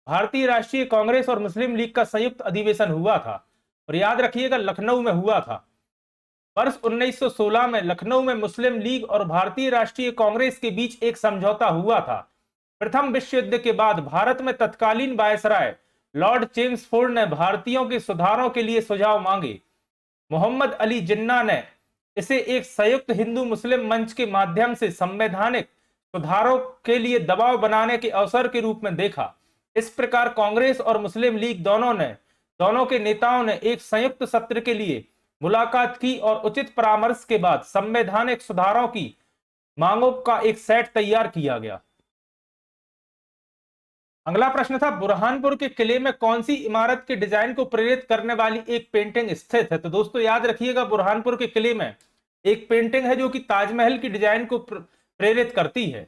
भारतीय राष्ट्रीय कांग्रेस और मुस्लिम लीग का संयुक्त अधिवेशन हुआ था, और याद रखिएगा लखनऊ में हुआ था। वर्ष 1916 में लखनऊ में मुस्लिम लीग और भारतीय राष्ट्रीय कांग्रेस के बीच एक समझौता हुआ था। प्रथम विश्व युद्ध के बाद भारत में तत्कालीन वायसराय लॉर्ड चेम्सफोर्ड ने भारतीयों के सुधारों के लिए सुझाव मांगे। मोहम्मद अली जिन्ना ने इसे एक संयुक्त हिंदू मुस्लिम मंच के माध्यम से संवैधानिक सुधारों के लिए दबाव बनाने के अवसर के रूप में देखा। इस प्रकार कांग्रेस और मुस्लिम लीग दोनों के नेताओं ने एक संयुक्त सत्र के लिए मुलाकात की और उचित परामर्श के बाद संवैधानिक सुधारों की मांगों का एक सेट तैयार किया गया। अगला प्रश्न था, बुरहानपुर के किले में कौन सी इमारत के डिजाइन को प्रेरित करने वाली एक पेंटिंग स्थित है? तो दोस्तों याद रखिएगा बुरहानपुर के किले में एक पेंटिंग है जो कि ताजमहल की डिजाइन को प्रेरित करती है।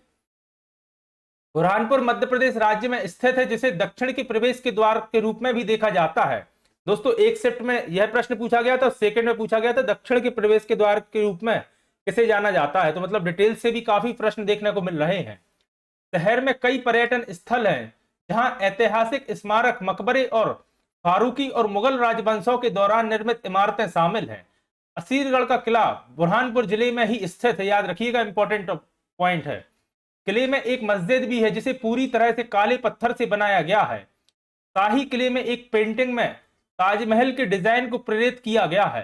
बुरहानपुर मध्य प्रदेश राज्य में स्थित है, जिसे दक्षिण के प्रवेश के द्वार के रूप में भी देखा जाता है। दोस्तों एक शिफ्ट में यह प्रश्न पूछा गया था, सेकंड में पूछा गया था दक्षिण के प्रवेश के द्वार के रूप में किसे जाना जाता है, तो मतलब डिटेल से भी काफी प्रश्न देखने को मिल रहे हैं। शहर में कई पर्यटन स्थल हैं जहां ऐतिहासिक स्मारक, मकबरे और फारूकी और मुगल राजवंशों के दौरान निर्मित इमारतें शामिल हैं। असीरगढ़ का किला बुरहानपुर जिले में ही स्थित है, याद रखिएगा इंपॉर्टेंट पॉइंट है। किले में एक मस्जिद भी है जिसे पूरी तरह से काले पत्थर से बनाया गया है। शाही किले में एक पेंटिंग में ताजमहल के डिजाइन को प्रेरित किया गया है।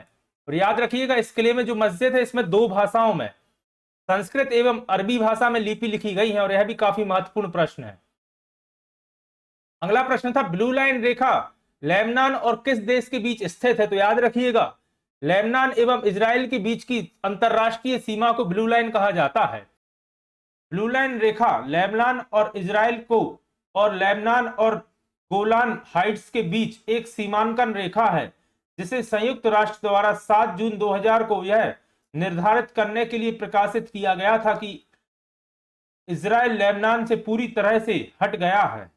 और याद रखिएगा इस किले में जो मस्जिद है इसमें 2 भाषाओं में संस्कृत एवं अरबी भाषा में लिपि लिखी गई है, और यह भी काफी महत्वपूर्ण प्रश्न है। अगला प्रश्न था ब्लू लाइन रेखा लेबनान और किस देश के बीच स्थित है? तो याद रखिएगा लेबनान एवं इजराइल के बीच की अंतरराष्ट्रीय सीमा को ब्लू लाइन कहा जाता है। ब्लू लाइन रेखा लेबनान और इजराइल को और लेबनान और गोलान हाइट्स के बीच एक सीमांकन रेखा है, जिसे संयुक्त राष्ट्र द्वारा 7 जून 2000 को यह निर्धारित करने के लिए प्रकाशित किया गया था कि इजराइल लेबनान से पूरी तरह से हट गया है।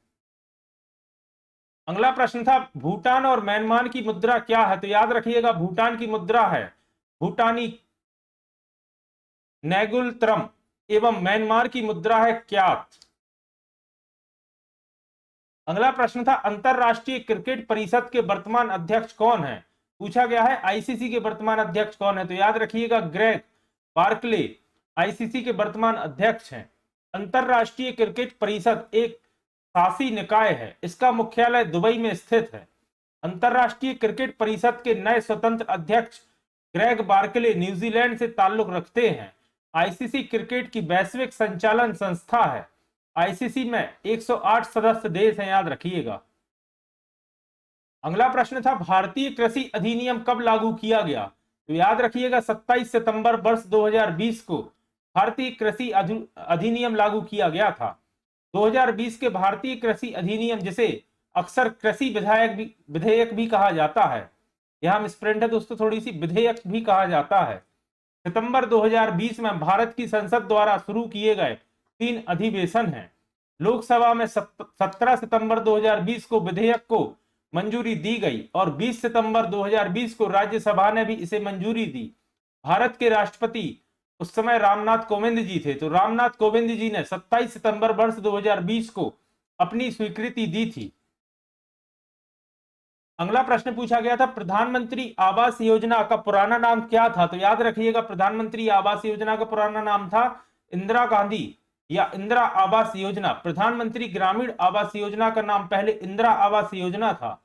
अगला प्रश्न था भूटान और म्यांमार की मुद्रा क्या है? तो याद रखिएगा भूटान की मुद्रा है भूटानी नेगुलत्रम एवं म्यांमार की मुद्रा है क्यात। अगला प्रश्न था अंतरराष्ट्रीय क्रिकेट परिषद के वर्तमान अध्यक्ष कौन है? पूछा गया है आईसीसी के वर्तमान अध्यक्ष कौन है? तो याद रखिएगा ग्रेग बार्कले आईसीसी के वर्तमान अध्यक्ष हैं। अंतरराष्ट्रीय क्रिकेट परिषद एक शासी निकाय है, इसका मुख्यालय दुबई में स्थित है। अंतरराष्ट्रीय क्रिकेट परिषद के नए स्वतंत्र अध्यक्ष ग्रेग बार्कले न्यूजीलैंड से ताल्लुक रखते हैं। आईसीसी क्रिकेट की वैश्विक संचालन संस्था है। आईसीसी में 108 सदस्य देश हैं, याद रखिएगा। अगला प्रश्न था भारतीय कृषि अधिनियम कब लागू किया गया? तो याद रखिएगा 27 सितंबर वर्ष 2020 को भारतीय कृषि अधिनियम लागू किया गया था। 2020 के भारतीय कृषि अधिनियम, जिसे अक्सर कृषि विधेयक भी कहा जाता है, यहां मिसप्रिंट है दोस्तों थोड़ी सी, विधेयक भी कहा जाता है। सितंबर 2020 में भारत की संसद द्वारा शुरू किए गए 3 अधिवेशन हैं। लोकसभा में 17 सितंबर 2020 को विधेयक को मंजूरी दी गई और 20 सितंबर 2020 को राज्यसभा ने भी इसे मंजूरी दी। भारत के राष्ट्रपति उस समय रामनाथ कोविंद जी थे, तो रामनाथ कोविंद जी ने 27 सितंबर वर्ष 2020 को अपनी स्वीकृति दी थी। अगला प्रश्न पूछा गया था प्रधानमंत्री आवास योजना का पुराना नाम क्या था? तो याद रखिएगा प्रधानमंत्री आवास योजना का पुराना नाम था इंदिरा गांधी या इंदिरा आवास योजना। प्रधानमंत्री ग्रामीण आवास योजना का नाम पहले इंदिरा आवास योजना था।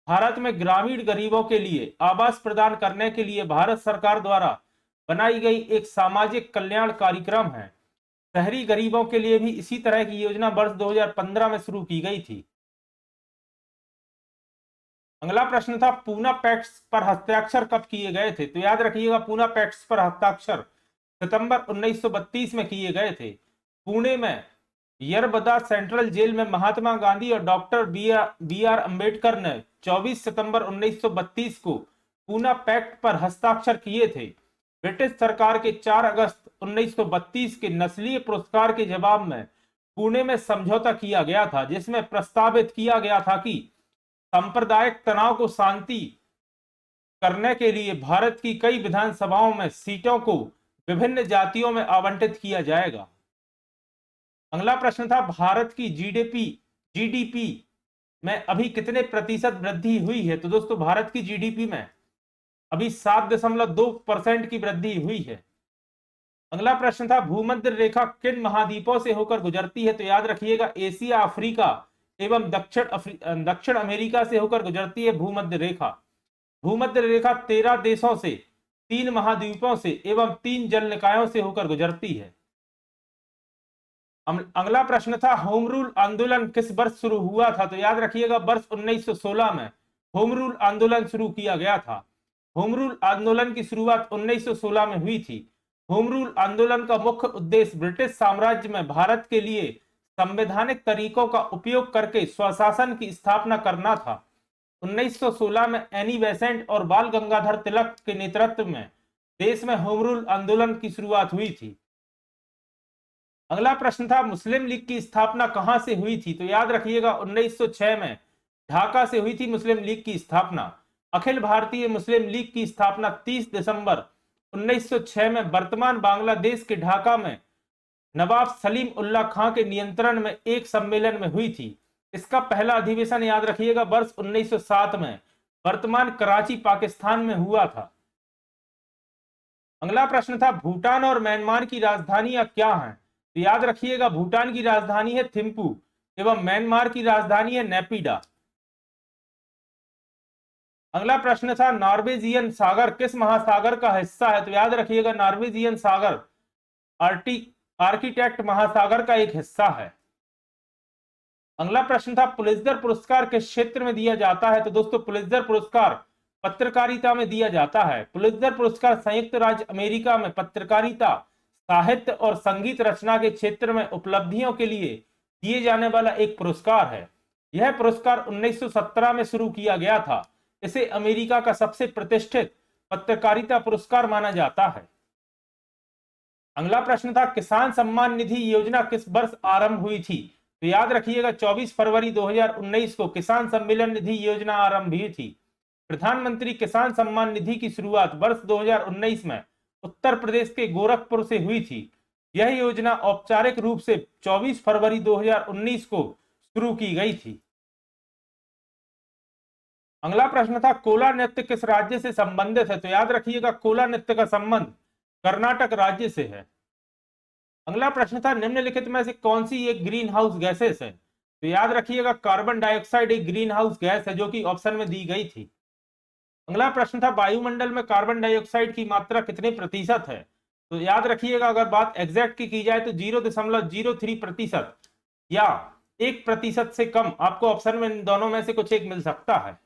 भारत में ग्रामीण गरीबों के लिए आवास प्रदान करने के लिए भारत सरकार द्वारा बनाई गई एक सामाजिक कल्याण कार्यक्रम है। शहरी गरीबों के लिए भी इसी तरह की योजना वर्ष 2015 में शुरू की गई थी। अगला प्रश्न था पूना पैक्ट पर हस्ताक्षर कब किए गए थे? तो याद रखिएगा पूना पैक्ट पर हस्ताक्षर सितंबर 1932 में किए गए थे। पुणे में यरबदा सेंट्रल जेल में महात्मा गांधी और डॉक्टर बी आर अम्बेडकर ने 24 सितंबर 1932 को पूना पैक्ट पर हस्ताक्षर किए थे। ब्रिटिश सरकार के 4 अगस्त 1932 के नस्लीय पुरस्कार के जवाब में पुणे में समझौता किया गया था, जिसमें प्रस्तावित किया गया था कि सांप्रदायिक तनाव को शांति करने के लिए भारत की कई विधानसभाओं में सीटों को विभिन्न जातियों में आवंटित किया जाएगा। अगला प्रश्न था भारत की जीडीपी में अभी कितने प्रतिशत वृद्धि हुई है? तो दोस्तों भारत की जीडीपी में अभी 7.2% की वृद्धि हुई है। अगला प्रश्न था भूमध्य रेखा किन महाद्वीपों से होकर गुजरती है? तो याद रखिएगा एशिया, अफ्रीका एवं दक्षिण अमेरिका से होकर गुजरती है भूमध्य रेखा। भूमध्य रेखा 13 देशों से, 3 महाद्वीपों से एवं 3 जल निकायों से होकर गुजरती है। अगला प्रश्न था होम रूल आंदोलन किस वर्ष शुरू हुआ था? तो याद रखिएगा वर्ष 1916 में होम रूल आंदोलन शुरू किया गया था। होम रूल आंदोलन की शुरुआत 1916 में हुई थी। होम रूल आंदोलन का मुख्य उद्देश्य ब्रिटिश साम्राज्य में भारत के लिए संवैधानिक तरीकों का उपयोग करके स्वशासन की स्थापना करना था। 1916 में एनी बेसेंट और बाल गंगाधर तिलक के नेतृत्व में देश में होम रूल आंदोलन की शुरुआत हुई थी। अगला प्रश्न था मुस्लिम लीग की स्थापना कहां से हुई थी? तो याद रखिएगा 1906 में ढाका से हुई थी मुस्लिम लीग की स्थापना। अखिल भारतीय मुस्लिम लीग की स्थापना 30 दिसंबर 1906 में वर्तमान बांग्लादेश के ढाका में नवाब सलीम उल्लाह खां के नियंत्रण में एक सम्मेलन में हुई थी। इसका पहला अधिवेशन याद रखिएगा वर्ष 1907 में वर्तमान कराची पाकिस्तान में हुआ था। अगला प्रश्न था भूटान और म्यांमार की राजधानियां क्या हैं? तो याद रखिएगा भूटान की राजधानी है थिम्पू एवं म्यांमार की राजधानी है नेपिडा। अगला प्रश्न था नॉर्वेजियन सागर किस महासागर का हिस्सा है? तो याद रखिएगा नॉर्वेजियन सागर आर्किटेक्ट महासागर का एक हिस्सा है। अगला प्रश्न था पुलित्जर पुरस्कार किस क्षेत्र में दिया जाता है? तो दोस्तों पुलित्जर पुरस्कार पत्रकारिता में दिया जाता है। पुलित्जर पुरस्कार संयुक्त राज्य अमेरिका में पत्रकारिता, साहित्य और संगीत रचना के क्षेत्र में उपलब्धियों के लिए दिए जाने वाला एक पुरस्कार है। यह पुरस्कार 1917 में शुरू किया गया था। इसे अमेरिका का सबसे प्रतिष्ठित पत्रकारिता पुरस्कार माना जाता है। अगला प्रश्न था किसान सम्मान निधि योजना किस वर्ष आरंभ हुई थी? तो याद रखिएगा 24 फरवरी 2019 को किसान सम्मेलन निधि योजना आरंभ हुई थी। प्रधानमंत्री किसान सम्मान निधि की शुरुआत वर्ष 2019 में उत्तर प्रदेश के गोरखपुर से हुई थी। यह योजना औपचारिक रूप से 24 फरवरी 2019 को शुरू की गई थी। अगला प्रश्न था कोला नृत्य किस राज्य से संबंधित है? तो याद रखिएगा कोला नृत्य का संबंध कर्नाटक राज्य से है। अगला प्रश्न था निम्नलिखित में से कौन सी एक ग्रीन हाउस गैसेस है? तो याद रखिएगा कार्बन डाइऑक्साइड एक ग्रीन हाउस गैस है जो कि ऑप्शन में दी गई थी। अगला प्रश्न था वायुमंडल में कार्बन डाइऑक्साइड की मात्रा कितने प्रतिशत है? तो याद रखिएगा अगर बात एग्जैक्ट की जाए तो 0.03% या 1% से कम। आपको ऑप्शन में इन दोनों में से कुछ एक मिल सकता है।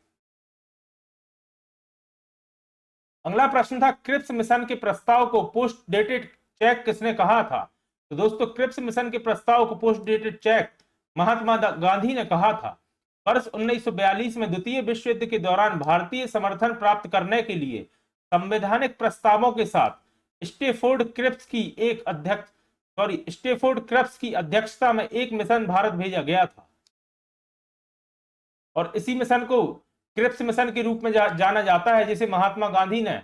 अगला प्रश्न था क्रिप्स मिशन के प्रस्ताव को पोस्ट डेटेड चेक किसने कहा था? तो दोस्तों क्रिप्स मिशन के प्रस्ताव को post dated cheque Mahatma Gandhi ने कहा था। वर्ष 1942 में द्वितीय विश्व युद्ध के दौरान भारतीय समर्थन प्राप्त करने के लिए संवैधानिक प्रस्तावों के साथ स्टेफोर्ड क्रिप्स की अध्यक्षता में एक मिशन भारत भेजा गया था और इसी मिशन को क्रिप्स मिशन के रूप में जाना जाता है, जिसे महात्मा गांधी ने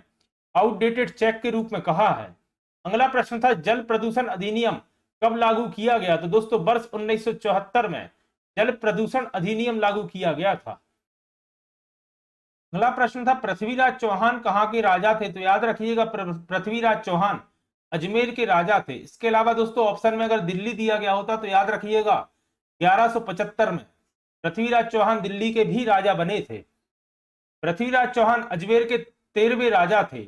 आउटडेटेड चेक के रूप में कहा है। अगला प्रश्न था जल प्रदूषण अधिनियम कब लागू किया गया? तो दोस्तों वर्ष 1974 में जल प्रदूषण अधिनियम लागू किया गया था। अगला प्रश्न था पृथ्वीराज चौहान कहाँ के राजा थे? तो याद रखिएगा पृथ्वीराज चौहान अजमेर के राजा थे। इसके अलावा दोस्तों ऑप्शन में अगर दिल्ली दिया गया होता तो याद रखिएगा 1175 में पृथ्वीराज चौहान दिल्ली के भी राजा बने थे। पृथ्वीराज चौहान अजमेर के 13वें राजा थे।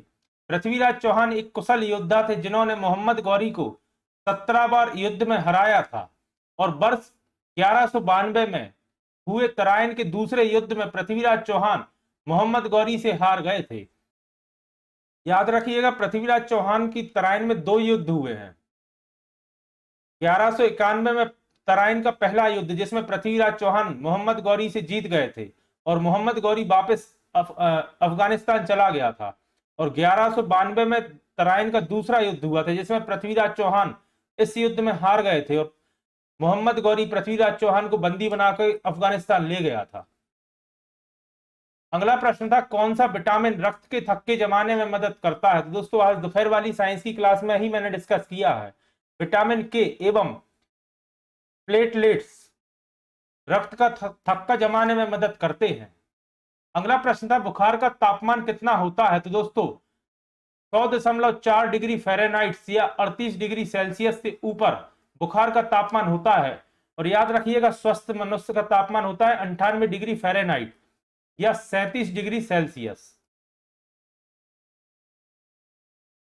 पृथ्वीराज चौहान एक कुशल योद्धा थे जिन्होंने मोहम्मद गौरी को 17 बार युद्ध में हराया था और वर्ष 1192 में हुए तराइन के दूसरे युद्ध में पृथ्वीराज चौहान मोहम्मद गौरी से हार गए थे। याद रखिएगा पृथ्वीराज चौहान की तराइन में 2 युद्ध हुए हैं। 1191 में तराइन का पहला युद्ध जिसमें पृथ्वीराज चौहान मोहम्मद गौरी से जीत गए थे और मोहम्मद गौरी वापस अफगानिस्तान चला गया था, और 1192 में तराइन का दूसरा युद्ध हुआ था जिसमें पृथ्वीराज चौहान इस युद्ध में हार गए थे और मोहम्मद गौरी पृथ्वीराज चौहान को बंदी बनाकर अफगानिस्तान ले गया था। अगला प्रश्न था कौन सा विटामिन रक्त के थक्के जमाने में मदद करता है? तो दोस्तों आज दोपहर वाली साइंस की क्लास में ही मैंने डिस्कस किया है। विटामिन के एवं प्लेटलेट्स रक्त का थक्का जमाने में मदद करते हैं। अगला प्रश्न था बुखार का तापमान कितना होता है? तो दोस्तों 100.4 डिग्री फ़ारेनहाइट या 38 डिग्री सेल्सियस से ऊपर बुखार का तापमान होता है। और याद रखिएगा स्वस्थ मनुष्य का तापमान होता है 98 डिग्री फ़ारेनहाइट या 37 डिग्री सेल्सियस।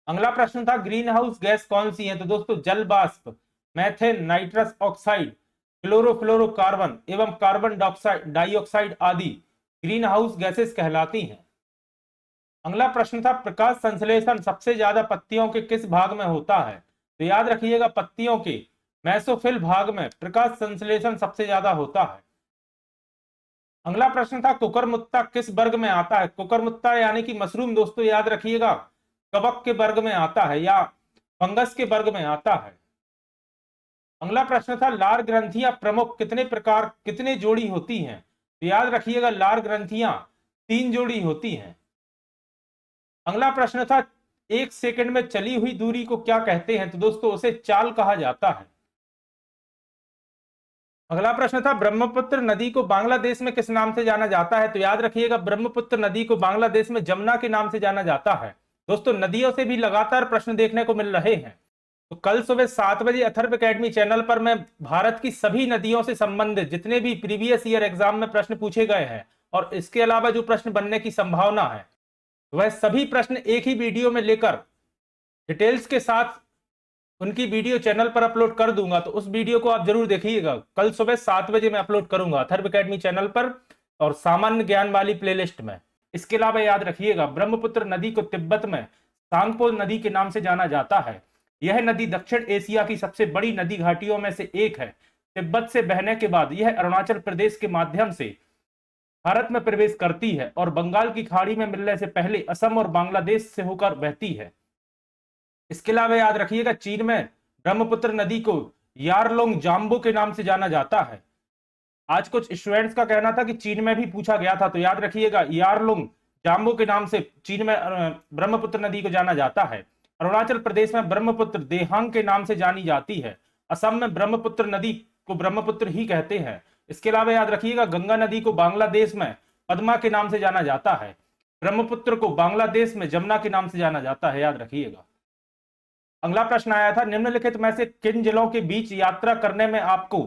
अगला प्रश्न था ग्रीन हाउस गैस कौन सी है? तो दोस्तों जल वाष्प, मेथेन, नाइट्रस ऑक्साइड, क्लोरोफ्लोरोकार्बन एवं कार्बन डाइऑक्साइड आदि ग्रीन हाउस गैसेस कहलाती हैं। अगला प्रश्न था प्रकाश संश्लेषण सबसे ज्यादा पत्तियों के किस भाग में होता है? तो याद रखिएगा पत्तियों के मेसोफिल भाग में प्रकाश संश्लेषण सबसे ज्यादा होता है। अगला प्रश्न था कुकुरमुत्ता किस वर्ग में आता है? कुकुरमुत्ता यानी कि मशरूम दोस्तों याद रखिएगा कवक के वर्ग में आता है या फंगस के वर्ग में आता है। अगला प्रश्न था लार ग्रंथियां प्रमुख कितने जोड़ी होती हैं? तो याद रखिएगा लार ग्रंथियां 3 जोड़ी होती हैं। अगला प्रश्न था 1 सेकंड में चली हुई दूरी को क्या कहते हैं? तो दोस्तों उसे चाल कहा जाता है। अगला प्रश्न था ब्रह्मपुत्र नदी को बांग्लादेश में किस नाम से जाना जाता है? तो याद रखिएगा ब्रह्मपुत्र नदी को बांग्लादेश में जमुना के नाम से जाना जाता है। दोस्तों नदियों से भी लगातार प्रश्न देखने को मिल रहे हैं, तो कल सुबह 7 बजे अथर्व एकेडमी चैनल पर मैं भारत की सभी नदियों से संबंधित जितने भी प्रीवियस ईयर एग्जाम में प्रश्न पूछे गए हैं और इसके अलावा जो प्रश्न बनने की संभावना है वह सभी प्रश्न एक ही वीडियो में लेकर डिटेल्स के साथ उनकी वीडियो चैनल पर अपलोड कर दूंगा, तो उस वीडियो को आप जरूर देखिएगा। कल सुबह 7 बजे मैं अपलोड करूंगा अथर्व एकेडमी चैनल पर और सामान्य ज्ञान वाली प्लेलिस्ट में। इसके अलावा याद रखिएगा, ब्रह्मपुत्र नदी को तिब्बत में सांगपो नदी के नाम से जाना जाता है। यह नदी दक्षिण एशिया की सबसे बड़ी नदी घाटियों में से एक है। तिब्बत से बहने के बाद यह अरुणाचल प्रदेश के माध्यम से भारत में प्रवेश करती है और बंगाल की खाड़ी में मिलने से पहले असम और बांग्लादेश से होकर बहती है। इसके अलावा याद रखिएगा, चीन में ब्रह्मपुत्र नदी को यारलोंग जाम्बो के नाम से जाना जाता है। आज कुछ स्टूडेंट्स का कहना था कि चीन में भी पूछा गया था, तो याद रखिएगा यारलुंग जाम्बो के नाम से चीन में ब्रह्मपुत्र नदी को जाना जाता है। अरुणाचल प्रदेश में ब्रह्मपुत्र देहांग के नाम से जानी जाती है। असम में ब्रह्मपुत्र नदी को ब्रह्मपुत्र ही कहते हैं। इसके अलावा याद रखिएगा, गंगा नदी को बांग्लादेश में पद्मा के नाम से जाना जाता है। ब्रह्मपुत्र को बांग्लादेश में जमुना के नाम से जाना जाता है, याद रखिएगा। अगला प्रश्न आया था, निम्नलिखित में से किन जिलों के बीच यात्रा करने में आपको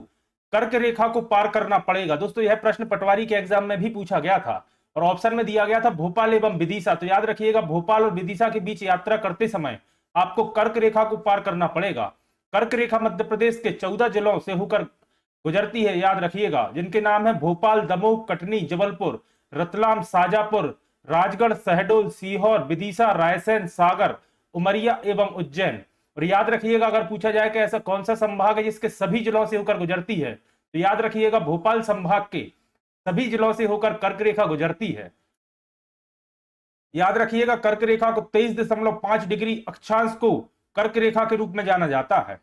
कर्क रेखा को पार करना पड़ेगा। दोस्तों यह प्रश्न पटवारी के एग्जाम में भी पूछा गया था और ऑप्शन में दिया गया था भोपाल एवं विदिशा। तो याद रखिएगा, भोपाल और विदिशा के बीच यात्रा करते समय आपको कर्क रेखा को पार करना पड़ेगा। कर्क रेखा मध्य प्रदेश के 14 जिलों से होकर गुजरती है, याद रखिएगा, जिनके नाम है भोपाल, दमोह, कटनी, जबलपुर, रतलाम, शाजापुर, राजगढ़, शहडोल, सीहोर, विदिशा, रायसेन, सागर, उमरिया एवं उज्जैन। और याद रखिएगा, अगर पूछा जाए कि ऐसा कौन सा संभाग है जिसके सभी जिलों से होकर गुजरती है, तो याद रखिएगा भोपाल संभाग के सभी जिलों से होकर कर्क रेखा गुजरती है। याद रखिएगा, कर्क रेखा को 23.5 डिग्री अक्षांश को कर्क रेखा के रूप में जाना जाता है।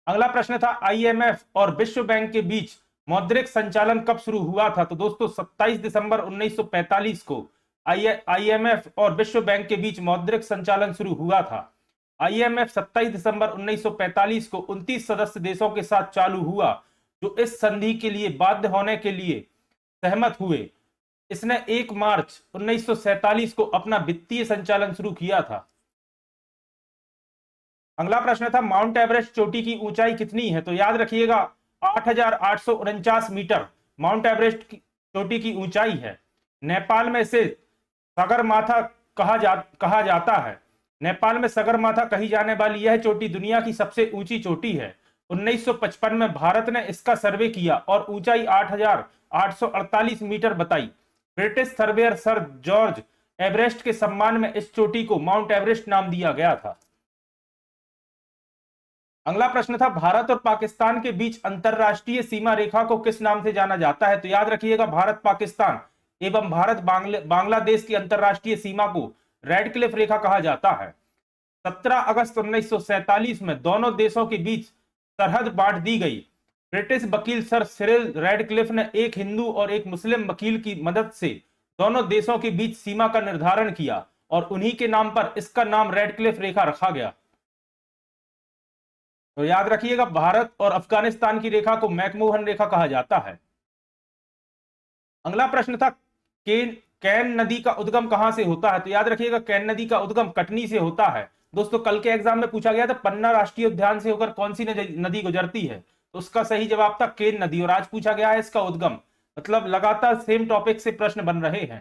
अगला प्रश्न था, आईएमएफ और विश्व बैंक के बीच मौद्रिक संचालन कब शुरू हुआ था। तो दोस्तों 27 दिसंबर 1945 को आईएमएफ और विश्व बैंक के बीच मौद्रिक संचालन शुरू हुआ था। आईएमएफ 27 दिसंबर 1945 को 29 सदस्य देशों के साथ चालू हुआ, जो इस संधि के लिए बाध्य होने के लिए सहमत हुए। इसने 1 मार्च 1947 को अपना वित्तीय संचालन शुरू किया था। अगला प्रश्न था, माउंट एवरेस्ट चोटी की ऊंचाई कितनी है। तो याद रखिएगा 8,849 मीटर माउंट एवरेस्ट की चोटी की ऊंचाई है। नेपाल में इसे सगरमाथा कहा जाता है। नेपाल में सगरमाथा कही जाने वाली यह चोटी दुनिया की सबसे ऊंची चोटी है। 1955 में भारत ने इसका सर्वे किया और ऊंचाई 8,848 मीटर बताई। British surveyor sir George Everest के सम्मान में इस चोटी को माउंट एवरेस्ट नाम दिया गया था। अगला प्रश्न था, भारत और पाकिस्तान के बीच अंतरराष्ट्रीय सीमा रेखा को किस नाम से जाना जाता है। तो याद रखिएगा, भारत पाकिस्तान एवं भारत बांग्लादेश की अंतरराष्ट्रीय सीमा को रेड क्लिफ रेखा कहा जाता है। 17 अगस्त 1947 में दोनों देशों के बीच सरहद बांट दी गई। ब्रिटिश वकील सर सिरिल रेडक्लिफ ने एक हिंदू और एक मुस्लिम वकील की मदद से दोनों देशों के बीच सीमा का निर्धारण किया और उन्हीं के नाम पर इसका नाम रेडक्लिफ रेखा रखा गया। तो याद रखिएगा, भारत और अफगानिस्तान की रेखा को मैकमोहन रेखा कहा जाता है। अगला प्रश्न था, कैन नदी का उद्गम कहां से होता है। तो याद रखिएगा, कैन नदी का उद्गम कटनी से होता है। दोस्तों कल के एग्जाम में पूछा गया था पन्ना राष्ट्रीय उद्यान से होकर कौन सी नदी गुजरती है, तो उसका सही जवाब था केन नदी। और आज पूछा गया है इसका उद्गम, मतलब लगातार सेम टॉपिक से प्रश्न बन रहे हैं।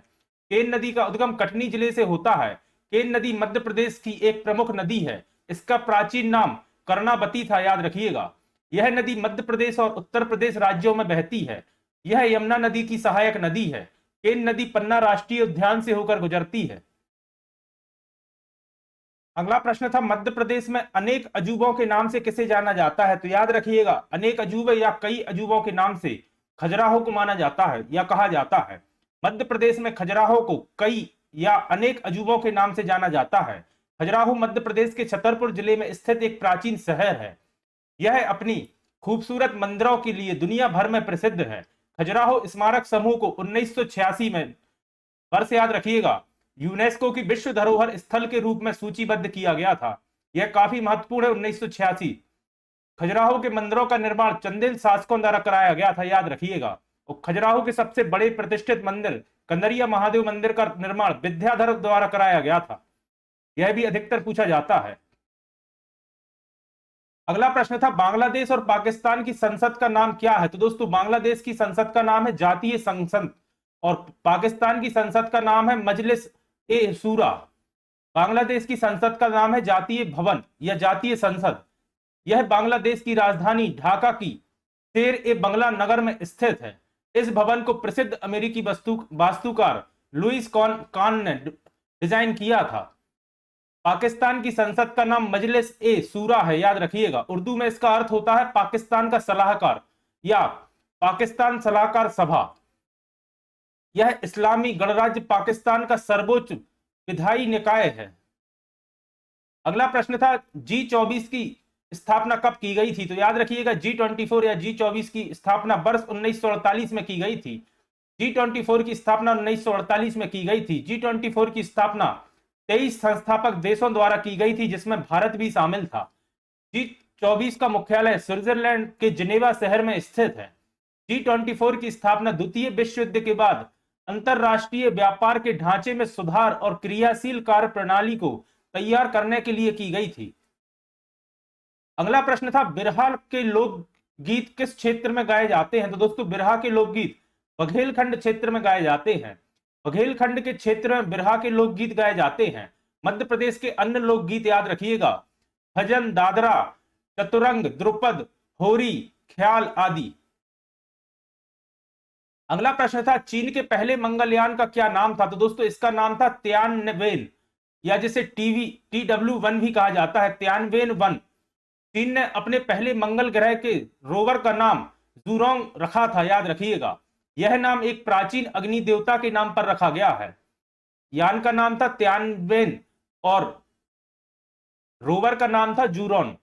केन नदी का उद्गम कटनी जिले से होता है। केन नदी मध्य प्रदेश की एक प्रमुख नदी है। इसका प्राचीन नाम कर्णावती था, याद रखिएगा। यह नदी मध्य प्रदेश और उत्तर प्रदेश राज्यों में बहती है। यह यमुना नदी की सहायक नदी है। केन नदी पन्ना राष्ट्रीय उद्यान से होकर गुजरती है। अगला प्रश्न था, मध्य प्रदेश में अनेक अजूबों के नाम से किसे जाना जाता है। तो याद रखिएगा, अनेक अजूबे या कई अजूबों के नाम से खजुराहो को माना जाता है या कहा जाता है। मध्य प्रदेश में खजुराहो को कई या अनेक अजूबों के नाम से जाना जाता है। खजुराहो मध्य प्रदेश के छतरपुर जिले में स्थित एक प्राचीन शहर है। यह अपनी खूबसूरत मंदिरों के लिए दुनिया भर में प्रसिद्ध है। खजुराहो स्मारक समूह को 1986 में, वर्ष याद रखिएगा, यूनेस्को की विश्व धरोहर स्थल के रूप में सूचीबद्ध किया गया था। यह काफी महत्वपूर्ण है। 1986 खजुराहो के मंदिरों का निर्माण चंदेल शासकों द्वारा कराया गया था, याद रखिएगा। और खजुराहो के सबसे बड़े प्रतिष्ठित मंदिर कंदरिया महादेव मंदिर का निर्माण विद्याधर द्वारा कराया गया था। यह भी अधिकतर पूछा जाता है। अगला प्रश्न था, बांग्लादेश और पाकिस्तान की संसद का नाम क्या है। तो दोस्तों बांग्लादेश की संसद का नाम है जातीय संसद और पाकिस्तान की संसद का नाम है मजलिस ए शूरा। बांग्लादेश की संसद का नाम है जातीय भवन या जातीय संसद। यह बांग्लादेश की राजधानी ढाका की शेर ए बंगला नगर में स्थित है। इस भवन को प्रसिद्ध अमेरिकी वास्तुकार लुइस कान ने डिजाइन किया था। पाकिस्तान की संसद का नाम मजलिस ए सूरा है, याद रखिएगा। उर्दू में इसका अर्थ होता है पाकिस्तान का सलाहकार या पाकिस्तान सलाहकार सभा। यह इस्लामी गणराज्य पाकिस्तान का सर्वोच्च विधायी निकाय है। अगला प्रश्न था G20 की स्थापना कब की गई थी? तो याद रखिएगा G24 या G24 की स्थापना वर्ष 1948 में की गई थी। G24 की स्थापना 1948 में की गई थी। G24 की स्थापना 23 संस्थापक देशों द्वारा की गई थी, जिसमें भारत भी शामिल था। G24 का मुख्यालय स्विट्जरलैंड के जिनेवा शहर में स्थित है। G24 की स्थापना द्वितीय विश्व युद्ध के बाद अंतरराष्ट्रीय व्यापार के ढांचे में सुधार और क्रियाशील कार्य प्रणाली को तैयार करने के लिए की गई थी। अगला प्रश्न था बिरहा के लोकगीत किस क्षेत्र में गाए जाते हैं? तो दोस्तों बिरहा के लोकगीत बघेलखंड क्षेत्र में गाए जाते हैं। बघेलखंड के क्षेत्र में बिरहा के लोकगीत गाए जाते हैं। मध्य प्रदेश के अन्य लोकगीत याद रखिएगा भजन, दादरा, चतुरंग, द्रुपद, होरी, ख्याल आदि। अगला प्रश्न था चीन के पहले मंगलयान का क्या नाम था? तो दोस्तों इसका नाम था तियानवेन या जिसे TW1 भी कहा जाता है, तियानवेन-1। चीन ने अपने पहले मंगल ग्रह के रोवर का नाम जूरोंग रखा था, याद रखिएगा। यह नाम एक प्राचीन अग्नि देवता के नाम पर रखा गया है। यान का नाम था तियानवेन और रोवर का नाम था जूरोन।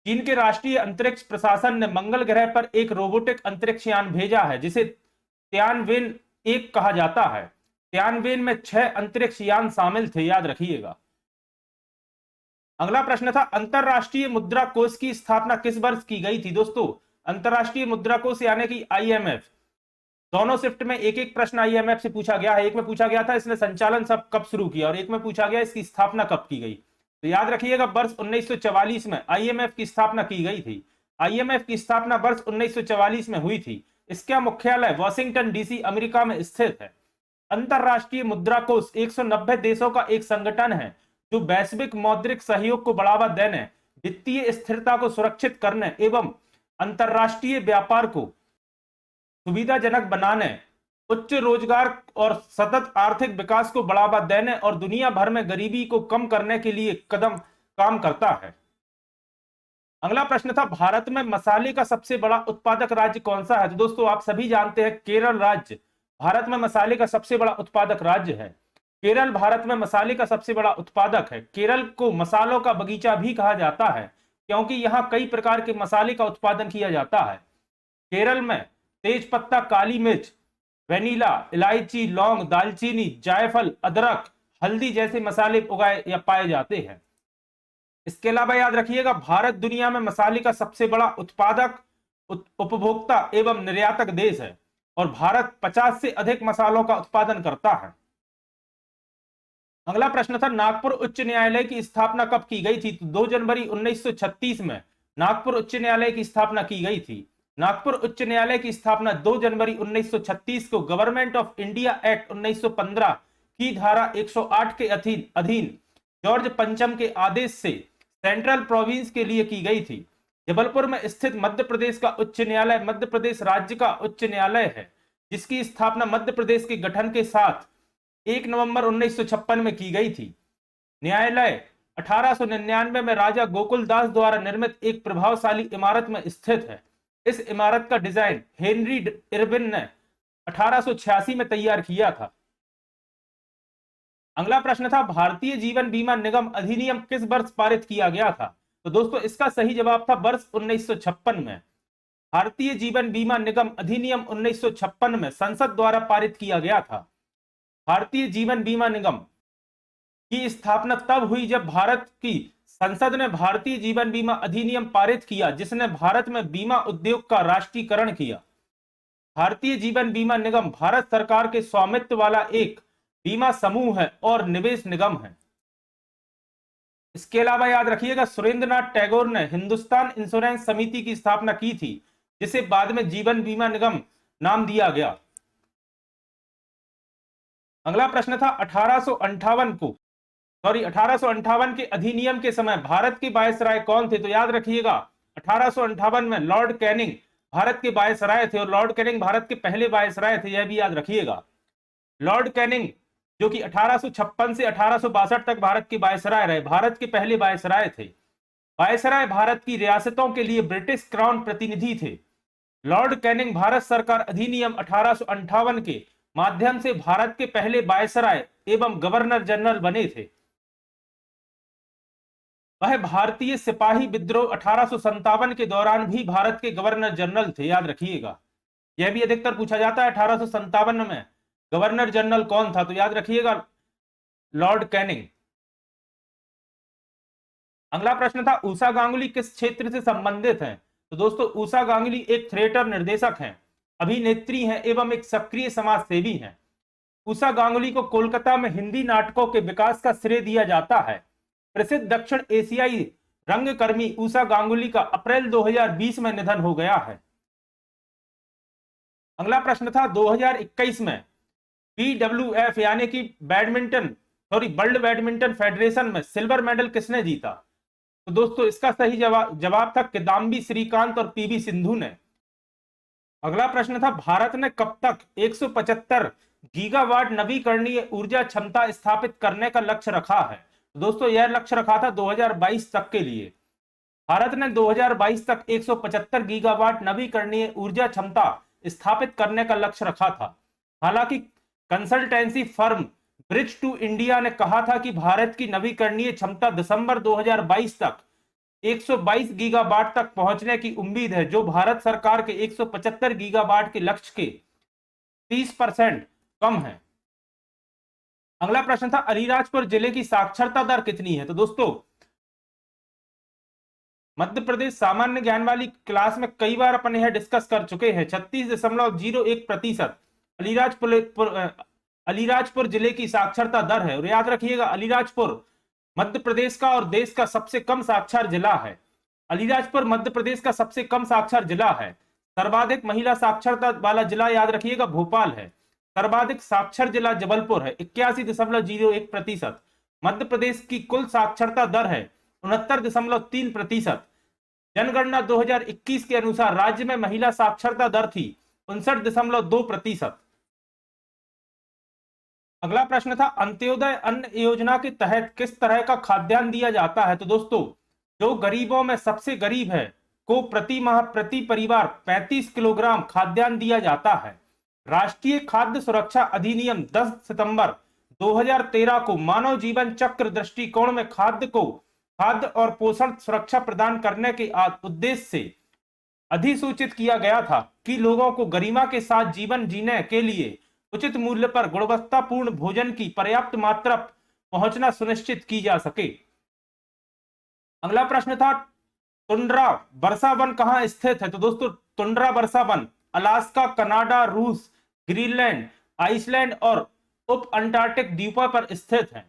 चीन के राष्ट्रीय अंतरिक्ष प्रशासन ने मंगल ग्रह पर एक रोबोटिक अंतरिक्ष यान भेजा है, जिसे तियानवेन-1 कहा जाता है। तियानवेन में 6 अंतरिक्ष यान शामिल थे, याद रखिएगा। अगला प्रश्न था अंतरराष्ट्रीय मुद्रा कोष की स्थापना किस वर्ष की गई थी? दोस्तों अंतरराष्ट्रीय मुद्रा कोष यानी कि IMF, दोनों शिफ्ट में एक एक प्रश्न IMF से पूछा गया है। एक में पूछा गया था इसने संचालन सब कब शुरू किया, और एक में पूछा गया इसकी स्थापना कब की गई। तो याद रखिएगा वर्ष 1944 में IMF की स्थापना की गई थी। IMF की स्थापना वर्ष 1944 में हुई थी। इसका मुख्यालय वॉशिंगटन DC अमेरिका में स्थित है। अंतरराष्ट्रीय मुद्रा कोष 190 देशों का एक संगठन है जो वैश्विक मौद्रिक सहयोग को बढ़ावा देने, वित्तीय स्थिरता को सुरक्षित करने एवं अंतरराष्ट्रीय व्यापार को सुविधाजनक बनाने, उच्च रोजगार और सतत आर्थिक विकास को बढ़ावा देने और दुनिया भर में गरीबी को कम करने के लिए काम करता है। अगला प्रश्न था भारत में मसाले का सबसे बड़ा उत्पादक राज्य कौन सा है? तो दोस्तों आप सभी जानते हैं केरल राज्य भारत में मसाले का सबसे बड़ा उत्पादक राज्य है। केरल भारत में मसाले का सबसे बड़ा उत्पादक है। केरल को मसालों का बगीचा भी कहा जाता है, क्योंकि यहाँ कई प्रकार के मसाले का उत्पादन किया जाता है। केरल में तेज पत्ता, काली मिर्च, वेनिला, इलायची, लौंग, दालचीनी, जायफल, अदरक, हल्दी जैसे मसाले उगाए या पाए जाते हैं। इसके अलावा याद रखिएगा भारत दुनिया में मसाले का सबसे बड़ा उत्पादक, उपभोक्ता एवं निर्यातक देश है और भारत 50 से अधिक मसालों का उत्पादन करता है। अगला प्रश्न था नागपुर उच्च न्यायालय की स्थापना कब की गई थी? तो 2 जनवरी 1936 में नागपुर उच्च न्यायालय की स्थापना की गई थी। नागपुर उच्च न्यायालय की स्थापना 2 जनवरी 1936 को गवर्नमेंट ऑफ इंडिया एक्ट 1915 की धारा 108 के अधीन जॉर्ज पंचम के आदेश से सेंट्रल प्रोविंस के लिए की गई थी। जबलपुर में स्थित मध्य प्रदेश का उच्च न्यायालय मध्य प्रदेश राज्य का उच्च न्यायालय है, जिसकी स्थापना मध्य प्रदेश के गठन के साथ 1 नवंबर 1956 में की गई थी। न्यायालय 1899 में राजा गोकुल दास द्वारा निर्मित एक प्रभावशाली इमारत में स्थित है। इस इमारत का डिजाइन हेनरी इरविन ने 1886 में तैयार किया था। अगला प्रश्न था भारतीय जीवन बीमा निगम अधिनियम किस वर्ष पारित किया गया था? तो दोस्तों इसका सही जवाब था वर्ष 1956 में। भारतीय जीवन बीमा निगम अधिनियम 1956 में संसद द्वारा पारित किया गया था। भारतीय जीवन बीमा निगम की स्थापना तब हुई जब भारत की संसद ने भारतीय जीवन बीमा अधिनियम पारित किया, जिसने भारत में बीमा उद्योग का राष्ट्रीयकरण किया। भारतीय जीवन बीमा निगम भारत सरकार के स्वामित्व वाला एक बीमा समूह है और निवेश निगम है। इसके अलावा याद रखिएगा सुरेंद्रनाथ टैगोर ने हिंदुस्तान इंश्योरेंस समिति की स्थापना की थी, जिसे बाद में जीवन बीमा निगम नाम दिया गया। अगला प्रश्न था 1858 को सॉरी 1858 के अधिनियम के समय भारत के वायसराय कौन थे? तो याद रखिएगा 1858 में लॉर्ड कैनिंग भारत के वायसराय थे, और लॉर्ड कैनिंग भारत के पहले वायसराय थे, यह भी याद रखिएगा। लॉर्ड कैनिंग जो कि 1856 से 1862 तक भारत के वायसराय रहे, भारत के पहले वायसराय थे। वायसराय भारत की रियासतों के लिए ब्रिटिश क्राउन प्रतिनिधि थे। लॉर्ड कैनिंग भारत सरकार अधिनियम 1858 के माध्यम से भारत के पहले वायसराय एवं गवर्नर जनरल बने थे। वह भारतीय सिपाही विद्रोह 1857 के दौरान भी भारत के गवर्नर जनरल थे, याद रखिएगा। यह भी अधिकतर पूछा जाता है 1857 में गवर्नर जनरल कौन था? तो याद रखिएगा लॉर्ड कैनिंग। अगला प्रश्न था ऊषा गांगुली किस क्षेत्र से संबंधित हैं? तो दोस्तों ऊषा गांगुली एक थिएटर निर्देशक हैं, अभिनेत्री हैं एवं एक सक्रिय समाज सेवी हैं। ऊषा गांगुली को कोलकाता में हिंदी नाटकों के विकास का श्रेय दिया जाता है। प्रसिद्ध दक्षिण एशियाई रंगकर्मी ऊषा गांगुली का अप्रैल 2020 में निधन हो गया है। अगला प्रश्न था 2021 में BWF यानी कि वर्ल्ड बैडमिंटन फेडरेशन में सिल्वर मेडल किसने जीता? तो दोस्तों इसका सही जवाब था किदाम्बी श्रीकांत और PV सिंधु ने। अगला प्रश्न था भारत ने कब तक 175 गीगावाट नवीकरणीय ऊर्जा क्षमता स्थापित करने का लक्ष्य रखा है? तो दोस्तों यह लक्ष्य रखा था 2022 तक के लिए। भारत ने 2022 तक 175 गीगावाट नवीकरणीय ऊर्जा क्षमता स्थापित करने का लक्ष्य रखा था। हालांकि consultancy firm Bridge to India ने कहा था कि भारत की नवीकरणीय क्षमता दिसंबर 2022 तक 122 गीगावाट तक पहुंचने की उम्मीद है, जो भारत सरकार के 175 गीगावाट के लक्ष्य के 30% कम है। अगला प्रश्न था अलीराजपुर जिले की साक्षरता दर कितनी है? तो दोस्तों मध्य प्रदेश सामान्य ज्ञान वाली क्लास में कई बार अपन यह डिस्कस कर चुके हैं, 36.01% अलीराजपुर जिले की साक्षरता दर है। और याद रखिएगा अलीराजपुर मध्य प्रदेश का और देश का सबसे कम साक्षर जिला है। अलीराजपुर मध्य प्रदेश का सबसे कम साक्षर जिला है। सर्वाधिक महिला साक्षरता वाला जिला याद रखिएगा भोपाल है। सर्वाधिक साक्षर जिला जबलपुर है 81.01%। मध्य प्रदेश की कुल साक्षरता दर है 69.3%। जनगणना 2021 के अनुसार राज्य में महिला साक्षरता दर थी 59.2%। अगला प्रश्न था अंत्योदय अन्न योजना के तहत किस तरह का खाद्यान्न दिया जाता है? तो दोस्तों जो गरीबों में सबसे गरीब है को प्रति माह प्रति परिवार 35 किलोग्राम खाद्यान्न दिया जाता है। राष्ट्रीय खाद्य सुरक्षा अधिनियम 10 सितंबर 2013 को मानव जीवन चक्र दृष्टिकोण में खाद्य और पोषण सुरक्षा प्रदान करने के उद्देश्य से अधिसूचित किया गया था कि लोगों को गरिमा के साथ जीवन जीने के लिए उचित मूल्य पर गुणवत्तापूर्ण भोजन की पर्याप्त मात्रा पहुंचना सुनिश्चित की जा सके। अगला प्रश्न था टुंड्रा वर्षा वन कहां स्थित है? तो दोस्तों टुंड्रा वर्षा वन अलास्का, कनाडा, रूस, ग्रीनलैंड, आइसलैंड और उप अंटार्कटिक द्वीपों पर स्थित है।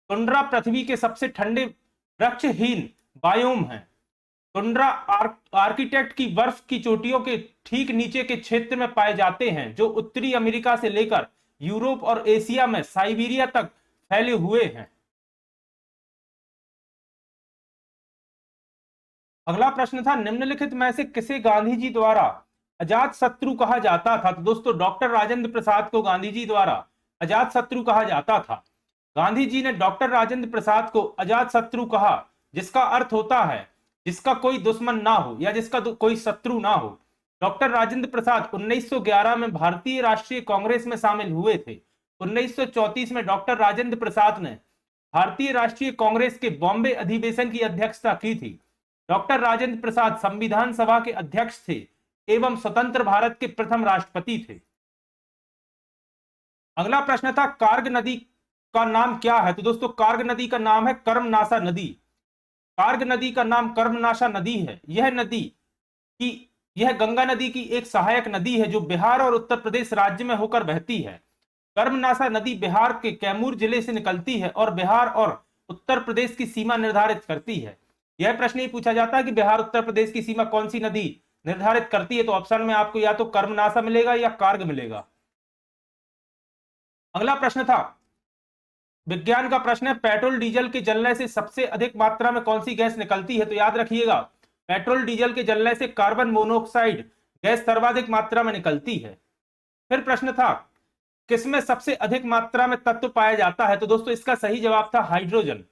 टुंड्रा पृथ्वी के सबसे ठंडे वृक्षहीन बायोम है। टुंड्रा आर्कटिक की बर्फ की चोटियों के ठीक नीचे के क्षेत्र में पाए जाते हैं, जो उत्तरी अमेरिका से लेकर यूरोप और एशिया में साइबेरिया तक फैले हुए हैं। अगला प्रश्न था निम्नलिखित में से किसे गांधी जी द्वारा अजात शत्रु कहा जाता था? तो दोस्तों डॉक्टर राजेंद्र प्रसाद को गांधी जी द्वारा अजात शत्रु कहा जाता था। गांधी जी ने डॉक्टर राजेंद्र प्रसाद को अजात शत्रु कहा, जिसका अर्थ होता है जिसका कोई दुश्मन ना हो या जिसका कोई शत्रु ना हो। डॉक्टर राजेंद्र प्रसाद 1911 में भारतीय राष्ट्रीय कांग्रेस में शामिल हुए थे। 1934 में डॉक्टर राजेंद्र प्रसाद ने भारतीय राष्ट्रीय कांग्रेस के बॉम्बे अधिवेशन की अध्यक्षता की थी। डॉक्टर राजेंद्र प्रसाद संविधान सभा के अध्यक्ष थे एवं स्वतंत्र भारत के प्रथम राष्ट्रपति थे। अगला प्रश्न था कार्ग नदी का नाम क्या है? तो दोस्तों कार्ग नदी का नाम है कर्मनाशा नदी। कार्ग नदी का नाम कर्मनाशा नदी है। यह गंगा नदी की एक सहायक नदी है जो बिहार और उत्तर प्रदेश राज्य में होकर बहती है। कर्मनाशा नदी बिहार के कैमूर जिले से निकलती है और बिहार और उत्तर प्रदेश की सीमा निर्धारित करती है। यह प्रश्न ही पूछा जाता है कि बिहार उत्तर प्रदेश की सीमा कौन सी नदी निर्धारित करती है? तो ऑप्शन में आपको या तो कर्मनाशा मिलेगा या कार्ग मिलेगा। अगला प्रश्न था विज्ञान का प्रश्न है, पेट्रोल डीजल के जलने से सबसे अधिक मात्रा में कौन सी गैस निकलती है? तो याद रखिएगा, पेट्रोल डीजल के जलने से कार्बन मोनोऑक्साइड गैस सर्वाधिक मात्रा में निकलती है। फिर प्रश्न था, किसमें सबसे अधिक मात्रा में तत्व पाया जाता है? तो दोस्तों इसका सही जवाब था हाइड्रोजन।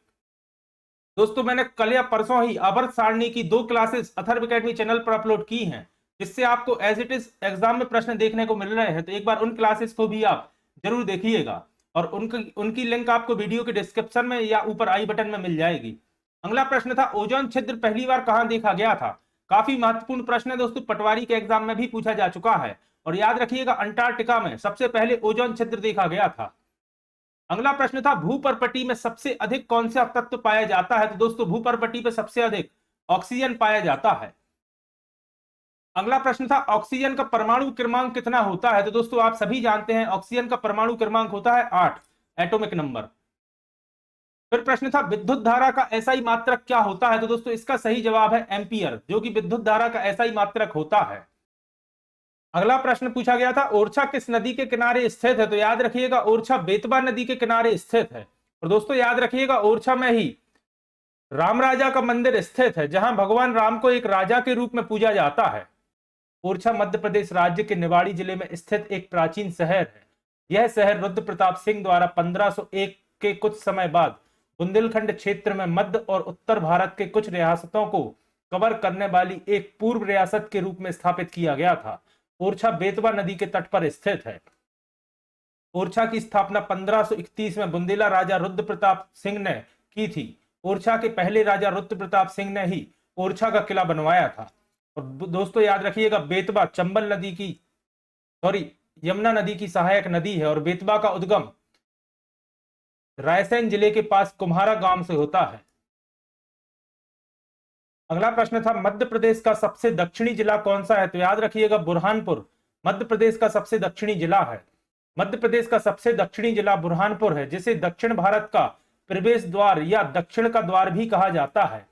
दोस्तों मैंने कल या परसों ही आवर्त सारणी की 2 क्लासेस अथर्व एकेडमी चैनल पर अपलोड की हैं, जिससे आपको एज इट इज एग्जाम में प्रश्न देखने को मिल रहे हैं, तो एक बार उन क्लासेस को भी आप जरूर देखिएगा और उनकी लिंक आपको वीडियो के डिस्क्रिप्शन में या ऊपर आई बटन में मिल जाएगी। अगला प्रश्न था, ओजोन छिद्र पहली बार कहां देखा गया था? काफी महत्वपूर्ण प्रश्न है दोस्तों, पटवारी के एग्जाम में भी पूछा जा चुका है और याद रखिएगा अंटार्कटिका में सबसे पहले ओजोन छिद्र देखा गया था। अगला प्रश्न था, भूपर्पटी में सबसे अधिक कौन सा तत्व पाया जाता है? तो दोस्तों भूपर्पटी पे सबसे अधिक ऑक्सीजन पाया जाता है। अगला प्रश्न था, ऑक्सीजन का परमाणु क्रमांक कितना होता है? तो दोस्तों आप सभी जानते हैं ऑक्सीजन का परमाणु क्रमांक होता है 8 एटॉमिक नंबर। फिर प्रश्न था, विद्युत धारा का एसआई मात्रक क्या होता है? तो दोस्तों इसका सही जवाब है एम्पियर, जो कि विद्युत धारा का एसआई मात्रक होता है। अगला प्रश्न पूछा गया था, ओरछा किस नदी के किनारे स्थित है? तो याद रखिएगा ओरछा बेतवा नदी के किनारे स्थित है। और दोस्तों याद रखिएगा ओरछा में ही राम राजा का मंदिर स्थित है, जहां भगवान राम को एक राजा के रूप में पूजा जाता है। ओरछा मध्य प्रदेश राज्य के निवाड़ी जिले में स्थित एक प्राचीन शहर है। यह शहर रुद्र प्रताप सिंह द्वारा 1501 के कुछ समय बाद बुंदेलखंड क्षेत्र में मध्य और उत्तर भारत के कुछ रियासतों को कवर करने वाली एक पूर्व रियासत के रूप में स्थापित किया गया था। ओरछा बेतवा नदी के तट पर स्थित है। ओरछा की स्थापना 1531 में बुंदेला राजा रुद्र प्रताप सिंह ने की थी। ओरछा के पहले राजा रुद्र प्रताप सिंह ने ही ओरछा का किला बनवाया था। और दोस्तों याद रखिएगा बेतवा चंबल नदी की यमुना नदी की सहायक नदी है और बेतवा का उद्गम रायसेन जिले के पास कुम्हारा गांव से होता है। अगला प्रश्न था, मध्य प्रदेश का सबसे दक्षिणी जिला कौन सा है? तो याद रखिएगा बुरहानपुर मध्य प्रदेश का सबसे दक्षिणी जिला है। मध्य प्रदेश का सबसे दक्षिणी जिला बुरहानपुर है, जिसे दक्षिण भारत का प्रवेश द्वार या दक्षिण का द्वार भी कहा जाता है।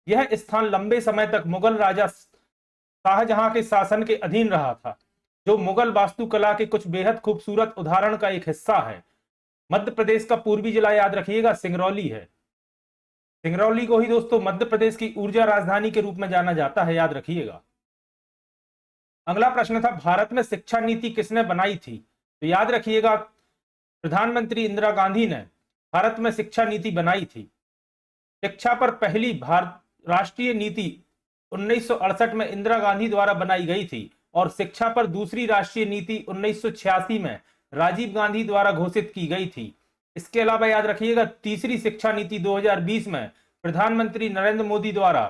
यह स्थान लंबे समय तक मुगल राजा शाहजहां के शासन के अधीन रहा था, जो मुगल वास्तुकला के कुछ बेहद खूबसूरत उदाहरण का एक हिस्सा है। मध्य प्रदेश का पूर्वी जिला याद रखिएगा सिंगरौली है। सिंगरौली को ही दोस्तों मध्य प्रदेश की ऊर्जा राजधानी के रूप में जाना जाता है, याद रखिएगा। अगला प्रश्न था, भारत में शिक्षा नीति किसने बनाई थी? तो याद रखिएगा प्रधानमंत्री इंदिरा गांधी ने भारत में शिक्षा नीति बनाई थी। शिक्षा पर पहली राष्ट्रीय नीति 1968 में इंदिरा गांधी द्वारा बनाई गई थी और शिक्षा पर दूसरी राष्ट्रीय नीति 1986 में राजीव गांधी द्वारा घोषित की गई थी। इसके अलावा याद रखिएगा तीसरी शिक्षा नीति 2020 में प्रधानमंत्री नरेंद्र मोदी द्वारा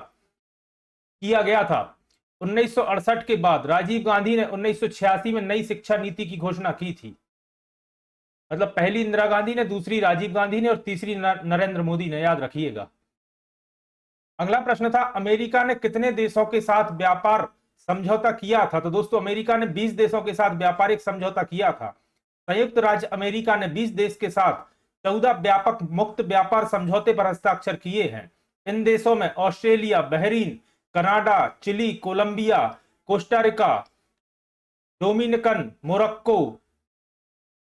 किया गया था। 1968 के बाद राजीव गांधी ने 1986 में नई शिक्षा नीति की घोषणा की थी। मतलब पहली इंदिरा गांधी ने, दूसरी राजीव गांधी ने और तीसरी नरेंद्र मोदी ने, याद रखिएगा। अगला प्रश्न था, अमेरिका ने कितने देशों के साथ व्यापार समझौता किया था? तो दोस्तों अमेरिका ने 20 देशों के साथ व्यापारिक समझौता किया था। संयुक्त राज्य अमेरिका ने 20 देश के साथ 14 व्यापक मुक्त व्यापार समझौते पर हस्ताक्षर किए हैं। इन देशों में Australia, Bahrain, Canada, Chile, Colombia, Costa Rica, Dominican, Morocco,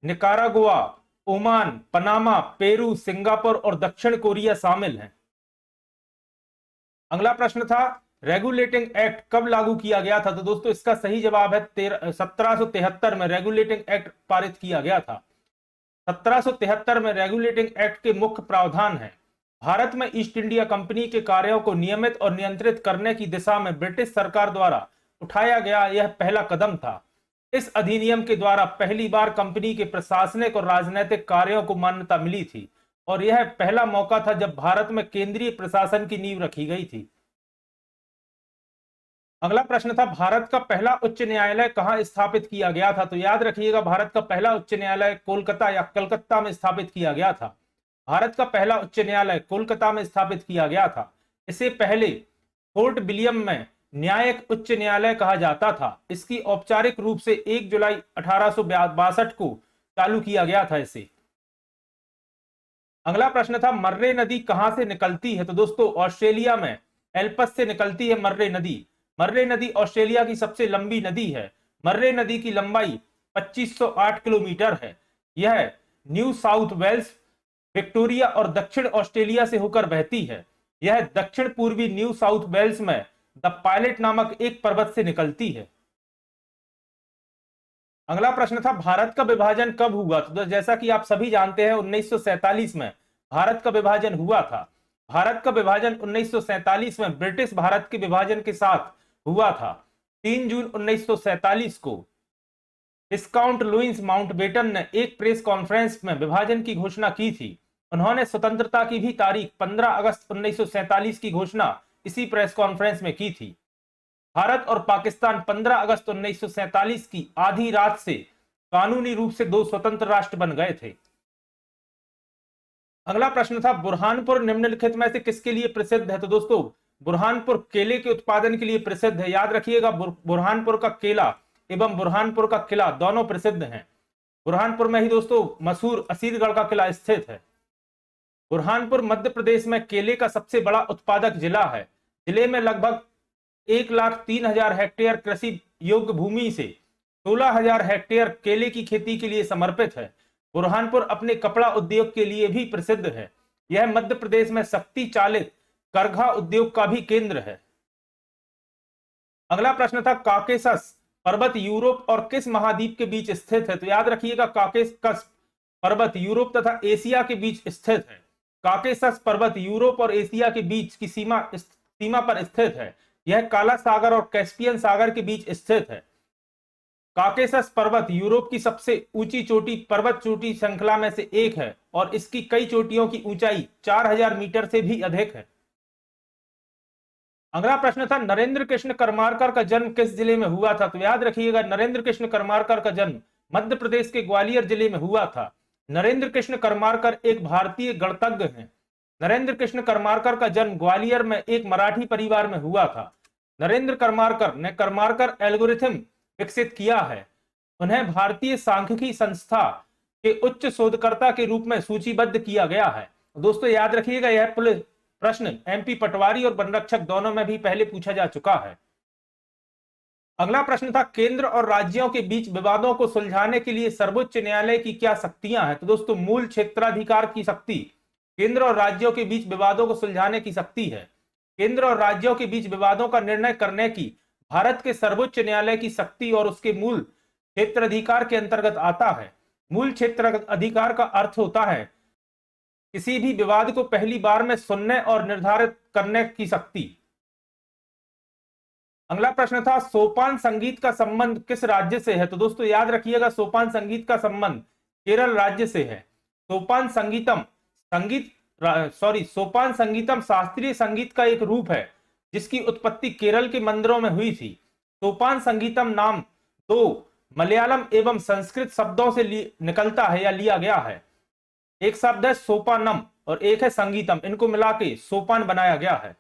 Nicaragua, Oman, Panama, Peru, Singapore और दक्षिण कोरिया शामिल हैं। अगला प्रश्न था, रेगुलेटिंग एक्ट कब लागू किया गया था? तो दोस्तों इसका सही जवाब है 1773 में रेगुलेटिंग एक्ट पारित किया गया था। 1773 में रेगुलेटिंग एक्ट के मुख्य प्रावधान है, भारत में ईस्ट इंडिया कंपनी के कार्यों को नियमित और नियंत्रित करने की दिशा में ब्रिटिश सरकार द्वारा उठाया गया यह पहला कदम था। इस अधिनियम के द्वारा पहली बार कंपनी के प्रशासनिक और राजनीतिक कार्यों को मान्यता मिली थी और यह पहला मौका था जब भारत में केंद्रीय प्रशासन की नींव रखी गई थी। अगला प्रश्न था, भारत का पहला उच्च न्यायालय कहां स्थापित किया गया था? तो याद रखिएगा भारत का पहला उच्च न्यायालय कोलकाता या कलकत्ता में स्थापित किया गया था। भारत का पहला उच्च न्यायालय कोलकाता में स्थापित किया गया था। इससे पहले फोर्ट विलियम में न्यायिक उच्च न्यायालय कहा जाता था। इसकी औपचारिक रूप से 1 जुलाई 1862 को चालू किया गया था इसे। अगला प्रश्न था, मर्रे नदी कहां से निकलती है? तो दोस्तों ऑस्ट्रेलिया में एल्पस से निकलती है मर्रे नदी। मर्रे नदी ऑस्ट्रेलिया की सबसे लंबी नदी है। मर्रे नदी की लंबाई 2508 किलोमीटर है। यह न्यू साउथ वेल्स विक्टोरिया और दक्षिण ऑस्ट्रेलिया से होकर बहती है। यह दक्षिण पूर्वी न्यू साउथ वेल्स में द पायलट नामक एक पर्वत से निकलती है। अगला प्रश्न था भारत का विभाजन कब हुआ? तो जैसा कि आप सभी जानते हैं 1947 में भारत का विभाजन हुआ था। भारत का विभाजन 1947 में ब्रिटिश भारत के विभाजन के साथ हुआ था। 3 जून 1947 को विस्काउंट लुईस माउंटबेटन ने एक प्रेस कॉन्फ्रेंस में विभाजन की घोषणा की थी। उन्होंने स्वतंत्रता की भी तारीख 15 अगस्त 1947 की घोषणा इसी प्रेस कॉन्फ्रेंस में की थी। भारत और पाकिस्तान 15 अगस्त 1947 की आधी रात से कानूनी रूप से 2 स्वतंत्र राष्ट्र बन गए थे। अगला प्रश्न था बुरहानपुर निम्नलिखित में से किसके लिए प्रसिद्ध है? तो दोस्तों बुरहानपुर केले के उत्पादन के लिए प्रसिद्ध है। याद रखिएगा बुरहानपुर का केला एवं बुरहानपुर का किला दोनों प्रसिद्ध हैं। बुरहानपुर में ही दोस्तों मशहूर असीरगढ़ का किला स्थित है। बुरहानपुर मध्य प्रदेश में केले का सबसे बड़ा उत्पादक जिला है। जिले में लगभग 1,03,000 हेक्टेयर कृषि योग्य भूमि से 16,000 हेक्टेयर केले की खेती के लिए समर्पित है। बुरहानपुर अपने कपड़ा उद्योग के लिए भी प्रसिद्ध है। यह मध्य प्रदेश में शक्ति चालित करघा उद्योग का भी केंद्र है। अगला प्रश्न था काकेशस पर्वत यूरोप और किस महाद्वीप के बीच स्थित है? तो याद रखिएगा काकेशस पर्वत यूरोप तथा एशिया के बीच स्थित है। काकेशस पर्वत यूरोप और एशिया के बीच की सीमा पर स्थित है। यह काला सागर और कैस्पियन सागर के बीच स्थित है। काकेशस पर्वत यूरोप की सबसे ऊंची चोटी पर्वत चोटी श्रृंखला में से एक है और इसकी कई चोटियों की ऊंचाई 4,000 मीटर से भी अधिक है। अगला प्रश्न था नरेंद्र कृष्ण करमारकर का जन्म किस जिले में हुआ था? तो याद रखिएगा नरेंद्र कृष्ण करमारकर का जन्म मध्य प्रदेश के ग्वालियर जिले में हुआ था। नरेंद्र कृष्ण करमारकर एक भारतीय गणितज्ञ हैं। नरेंद्र कृष्ण करमारकर का जन्म ग्वालियर में एक मराठी परिवार में हुआ था। नरेंद्र करमारकर ने करमारकर एल्गोरिथम विकसित किया है। उन्हें भारतीय सांख्यिकी संस्था के उच्च शोधकर्ता के रूप में सूचीबद्ध किया गया है। दोस्तों याद रखिएगा यह प्रश्न एमपी पटवारी और वनरक्षक दोनों में भी पहले पूछा जा चुका है। अगला प्रश्न था केंद्र और राज्यों के बीच विवादों को सुलझाने के लिए सर्वोच्च न्यायालय की क्या शक्तियां हैं? तो दोस्तों मूल क्षेत्राधिकार की शक्ति केंद्र और राज्यों के बीच विवादों को सुलझाने की शक्ति है। केंद्र और राज्यों के बीच विवादों का निर्णय करने की भारत के सर्वोच्च न्यायालय की शक्ति और उसके मूल क्षेत्राधिकार के अंतर्गत आता है। मूल क्षेत्राधिकार का अर्थ होता है किसी भी विवाद को पहली बार में सुनने और निर्धारित करने की शक्ति। अगला प्रश्न था सोपान संगीत का संबंध किस राज्य से है? तो दोस्तों याद रखिएगा सोपान संगीत का संबंध केरल राज्य से है। सोपान संगीतम शास्त्रीय संगीत का एक रूप है जिसकी उत्पत्ति केरल के मंदिरों में हुई थी। सोपान संगीतम नाम 2 मलयालम एवं संस्कृत शब्दों से निकलता है या लिया गया है। एक शब्द है सोपानम और एक है संगीतम, इनको मिला के सोपान बनाया गया है।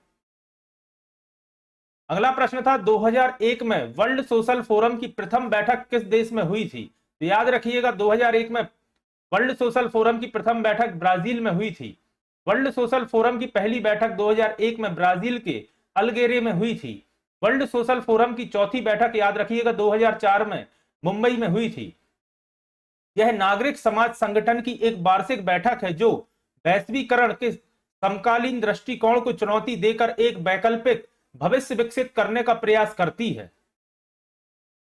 अगला प्रश्न था 2001 में वर्ल्ड सोशल फोरम की प्रथम बैठक किस देश में हुई थी? तो याद रखिएगा 2001 में वर्ल्ड सोशल फोरम की प्रथम बैठक ब्राजील में हुई थी। वर्ल्ड सोशल फोरम की पहली बैठक 2001 में ब्राजील के अल्गेरे में हुई थी। वर्ल्ड सोशल फोरम की चौथी बैठक याद रखिएगा 2004 में मुंबई में हुई थी। यह नागरिक समाज संगठन की एक वार्षिक बैठक है जो वैश्वीकरण के समकालीन दृष्टिकोण को चुनौती देकर एक वैकल्पिक भविष्य विकसित करने का प्रयास करती है।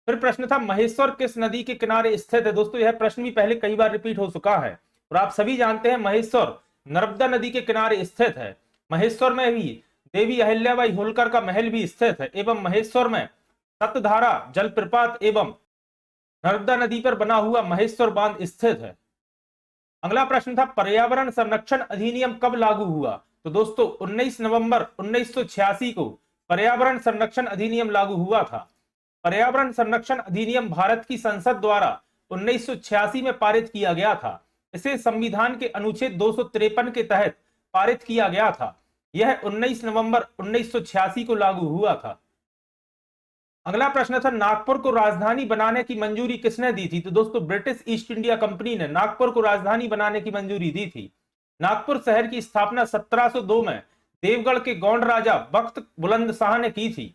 फिर प्रश्न था महेश्वर किस नदी के किनारे स्थित है? दोस्तों यह प्रश्न भी पहले कई बार रिपीट हो चुका है और आप सभी जानते हैं महेश्वर नर्मदा नदी के किनारे स्थित है। महेश्वर में भी देवी अहिल्याबाई होलकर का महल भी स्थित है एवं महेश्वर में सतधारा जलप्रपात एवं नर्मदा नदी पर बना हुआ महेश्वर बांध स्थित है। अगला प्रश्न था पर्यावरण संरक्षण अधिनियम कब लागू हुआ? तो दोस्तों 19 नवंबर 1986 को पर्यावरण संरक्षण अधिनियम लागू हुआ था। पर्यावरण संरक्षण अधिनियम भारत की संसद द्वारा 1986 में पारित किया गया था। इसे संविधान के अनुच्छेद 253 के तहत पारित किया गया था। यह 19 नवंबर 1986 को लागू हुआ था। अगला प्रश्न था नागपुर को राजधानी बनाने की मंजूरी किसने दी थी? तो दोस्तों ब्रिटिश ईस्ट इंडिया कंपनी ने नागपुर को राजधानी बनाने की मंजूरी दी थी। नागपुर शहर की स्थापना 1702 में देवगढ़ के गौंड राजा बख्त बुलंद शाह ने की थी।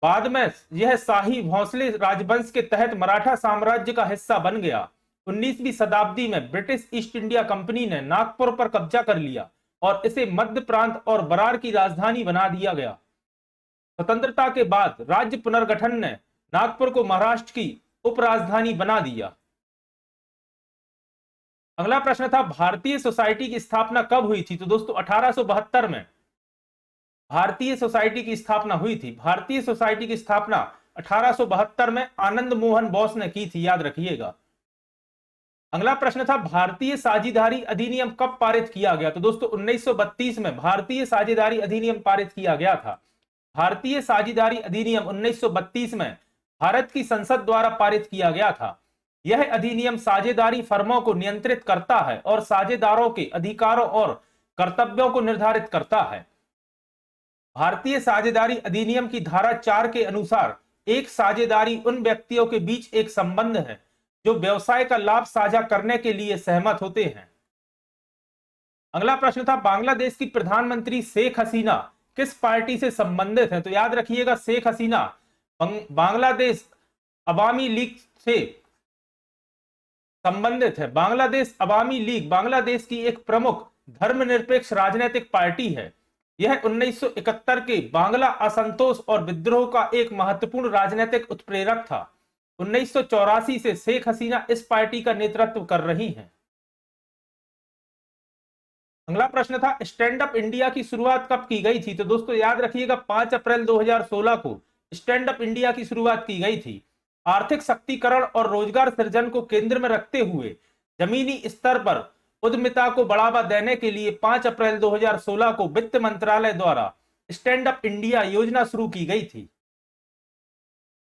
बाद में यह शाही भोंसले राजवंश के तहत मराठा साम्राज्य का हिस्सा बन गया। 19वीं शताब्दी में ब्रिटिश ईस्ट इंडिया कंपनी ने नागपुर पर कब्जा कर लिया और इसे मध्य प्रांत और बरार की राजधानी बना दिया गया। स्वतंत्रता के बाद राज्य पुनर्गठन ने नागपुर को महाराष्ट्र की उपराजधानी बना दिया। अगला प्रश्न था भारतीय सोसाइटी की स्थापना कब हुई थी? तो दोस्तों 1872 में भारतीय सोसाइटी की स्थापना हुई थी। भारतीय सोसाइटी की स्थापना 1872 में आनंद मोहन बोस ने की थी, याद रखिएगा। अगला प्रश्न था भारतीय साझेदारी अधिनियम कब पारित किया गया? तो दोस्तों 1932 में भारतीय साझेदारी अधिनियम पारित किया गया था। भारतीय साझेदारी अधिनियम 1932 में भारत की संसद द्वारा पारित किया गया था। यह अधिनियम साझेदारी फर्मों को नियंत्रित करता है और साझेदारों के अधिकारों और कर्तव्यों को निर्धारित करता है। भारतीय साझेदारी अधिनियम की धारा 4 के अनुसार एक साझेदारी उन व्यक्तियों के बीच एक संबंध है जो व्यवसाय का लाभ साझा करने के लिए सहमत होते हैं। अगला प्रश्न था बांग्लादेश की प्रधानमंत्री शेख हसीना किस पार्टी से संबंधित है? तो याद रखिएगा शेख हसीना बांग्लादेश अवामी लीग से संबंधित है। बांग्लादेश अवामी लीग बांग्लादेश की एक प्रमुख धर्मनिरपेक्ष राजनीतिक पार्टी है। यह 1971 के बांग्ला असंतोष और विद्रोह का एक महत्वपूर्ण राजनीतिक उत्प्रेरक था। 1984 से शेख हसीना इस पार्टी का नेतृत्व कर रही हैं। अगला प्रश्न था स्टैंड अप इंडिया की शुरुआत कब की गई थी? तो दोस्तों याद रखिएगा 5 अप्रैल 2016 को स्टैंड अप इंडिया की शुरुआत की गई थी। आर्थिक शक्तिकरण और रोजगार सृजन को केंद्र में रखते हुए जमीनी स्तर पर उद्यमिता को बढ़ावा देने के लिए 5 अप्रैल 2016 को वित्त मंत्रालय द्वारा स्टैंड अप इंडिया योजना शुरू की गई थी।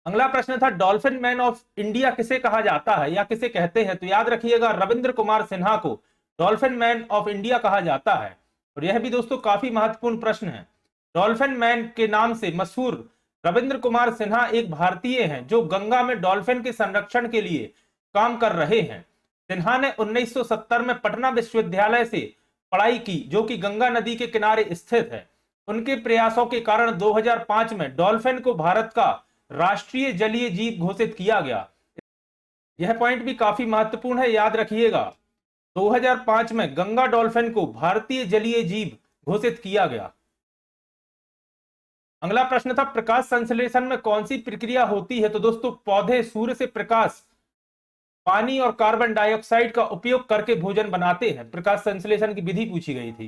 अगला प्रश्न था डॉल्फिन मैन ऑफ इंडिया किसे कहा जाता है या किसे कहते हैं? तो याद रखिएगा रविंद्र कुमार सिन्हा को डॉल्फिन मैन ऑफ इंडिया कहा जाता है। और यह भी दोस्तों काफी महत्वपूर्ण प्रश्न है। डॉल्फिन मैन के नाम से मशहूर रविंद्र कुमार सिन्हा एक भारतीय हैं जो गंगा में डॉल्फिन के संरक्षण के लिए काम कर रहे हैं। सिन्हा ने 1970 में पटना विश्वविद्यालय से पढ़ाई की जो कि गंगा नदी के किनारे स्थित है। उनके प्रयासों के कारण 2005 में डॉल्फिन को भारत का राष्ट्रीय जलीय जीव घोषित किया गया। यह पॉइंट भी काफी महत्वपूर्ण है, याद रखिएगा 2005 में गंगा डॉल्फिन को भारतीय जलीय जीव घोषित किया गया। अगला प्रश्न था प्रकाश संश्लेषण में कौन सी प्रक्रिया होती है? तो दोस्तों पौधे सूर्य से प्रकाश, पानी और कार्बन डाइऑक्साइड का उपयोग करके भोजन बनाते हैं। प्रकाश संश्लेषण की विधि पूछी गई थी।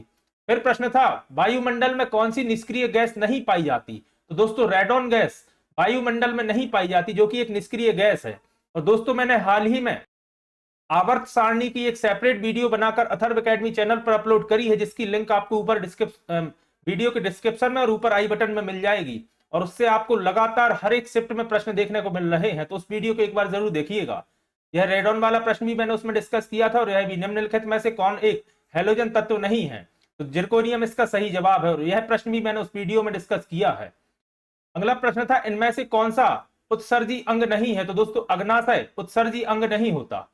फिर प्रश्न था वायुमंडल में कौन सी निष्क्रिय गैस नहीं पाई जाती? तो दोस्तों रेडॉन गैस वायुमंडल में नहीं पाई जाती जो कि एक निष्क्रिय गैस है। और दोस्तों मैंने हाल ही में आवर्त सारणी की एक सेपरेट वीडियो बनाकर अथर्व एकेडमी चैनल पर अपलोड करी है जिसकी लिंक आपको ऊपर वीडियो के डिस्क्रिप्शन में और ऊपर आई बटन में मिल जाएगी। और उससे आपको लगातार हर एक शिफ्ट में प्रश्न देखने को मिल रहे हैं, तो उस वीडियो को एक बार जरूर देखिएगा। यह रेडॉन वाला प्रश्न भी मैंने उसमें डिस्कस किया था। और यह भी निम्नलिखित में से कौन एक हेलोजन तत्व नहीं है? तो जिरकोनियम इसका सही जवाब है। और यह प्रश्न भी मैंने उस वीडियो में डिस्कस किया है। अगला प्रश्न था इनमें से कौन सा उत्सर्जी अंग नहीं है? तो दोस्तों अग्नाशय उत्सर्जी अंग नहीं होता।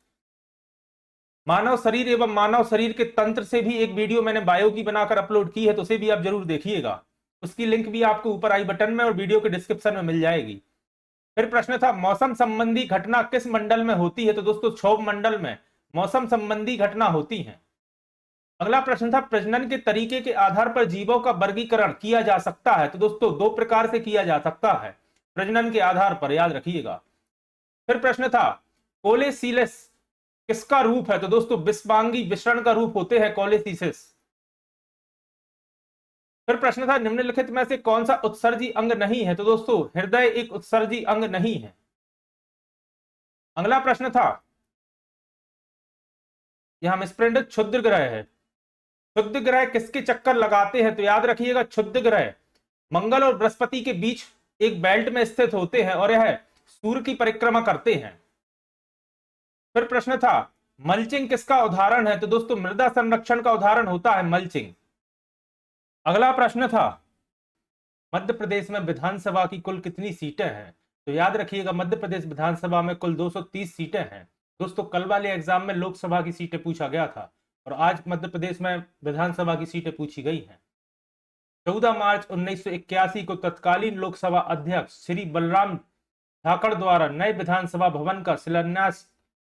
मानव शरीर एवं मानव शरीर के तंत्र से भी एक वीडियो मैंने बायो की बनाकर अपलोड की है, तो उसे भी आप जरूर देखिएगा। उसकी लिंक भी आपको ऊपर आई बटन में और वीडियो के डिस्क्रिप्शन में मिल जाएगी। फिर प्रश्न था मौसम संबंधी घटना किस मंडल में होती है? तो दोस्तों क्षोभ मंडल में मौसम संबंधी घटना होती है। अगला प्रश्न था प्रजनन के तरीके के आधार पर जीवों का वर्गीकरण किया जा सकता है? तो दोस्तों 2 प्रकार से किया जा सकता है प्रजनन के आधार पर, याद रखिएगा। फिर प्रश्न था कोलेसीलस किसका रूप है? तो दोस्तों विषवांगी विषण का रूप होते हैं कोलेसीसिस। फिर प्रश्न था निम्नलिखित में से कौन सा उत्सर्जी अंग नहीं है? तो दोस्तों हृदय एक उत्सर्जी अंग नहीं है। अगला प्रश्न था यहां मिसप्रिंट क्षुद्र ग्रह है। क्षुद्र ग्रह किसके चक्कर लगाते हैं? तो याद रखिएगा क्षुद्र ग्रह मंगल और बृहस्पति के बीच एक बेल्ट में स्थित होते हैं और यह सूर्य की परिक्रमा करते हैं। फिर प्रश्न था मल्चिंग किसका उदाहरण है? तो दोस्तों मृदा संरक्षण का उदाहरण होता है मल्चिंग। अगला प्रश्न था मध्य प्रदेश में विधानसभा की कुल कितनी सीटें हैं? तो याद रखिएगा मध्य प्रदेश विधानसभा में कुल 230 सीटें हैं। दोस्तों कल वाले एग्जाम में लोकसभा की सीटें पूछा गया था और आज मध्य प्रदेश में विधानसभा की सीटें पूछी गई हैं। 14 मार्च 1981 को तत्कालीन लोकसभा अध्यक्ष श्री बलराम धाकड़ द्वारा नए विधानसभा भवन का शिलान्यास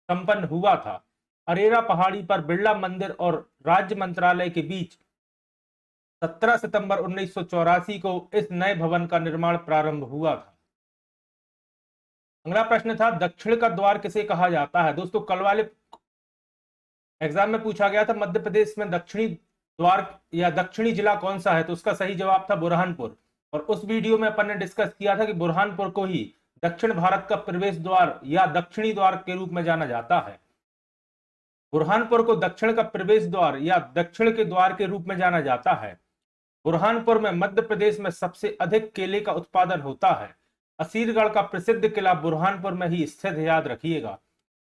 संपन्न हुआ था। अरेरा पहाड़ी पर बिरला मंदिर और राज्य मंत्रालय के बीच 17 सितंबर 1984 को इस नए भवन का निर्माण प्रारंभ हुआ था। अगला प्रश्न था दक्षिण का द्वार किसे कहा जाता है। दोस्तों कल वाले एग्जाम में पूछा गया था मध्य प्रदेश में दक्षिणी द्वार या दक्षिणी जिला कौन सा है, तो उसका सही जवाब था बुरहानपुर। और उस वीडियो में अपन ने डिस्कस किया था कि बुरहानपुर को ही दक्षिण भारत का प्रवेश द्वार या दक्षिणी द्वार के रूप में जाना जाता है। बुरहानपुर को दक्षिण का प्रवेश द्वार या दक्षिण के द्वार के रूप में जाना जाता है। बुरहानपुर में मध्य प्रदेश में सबसे अधिक केले का उत्पादन होता है। असीरगढ़ का प्रसिद्ध किला बुरहानपुर में ही स्थित है, याद रखिएगा।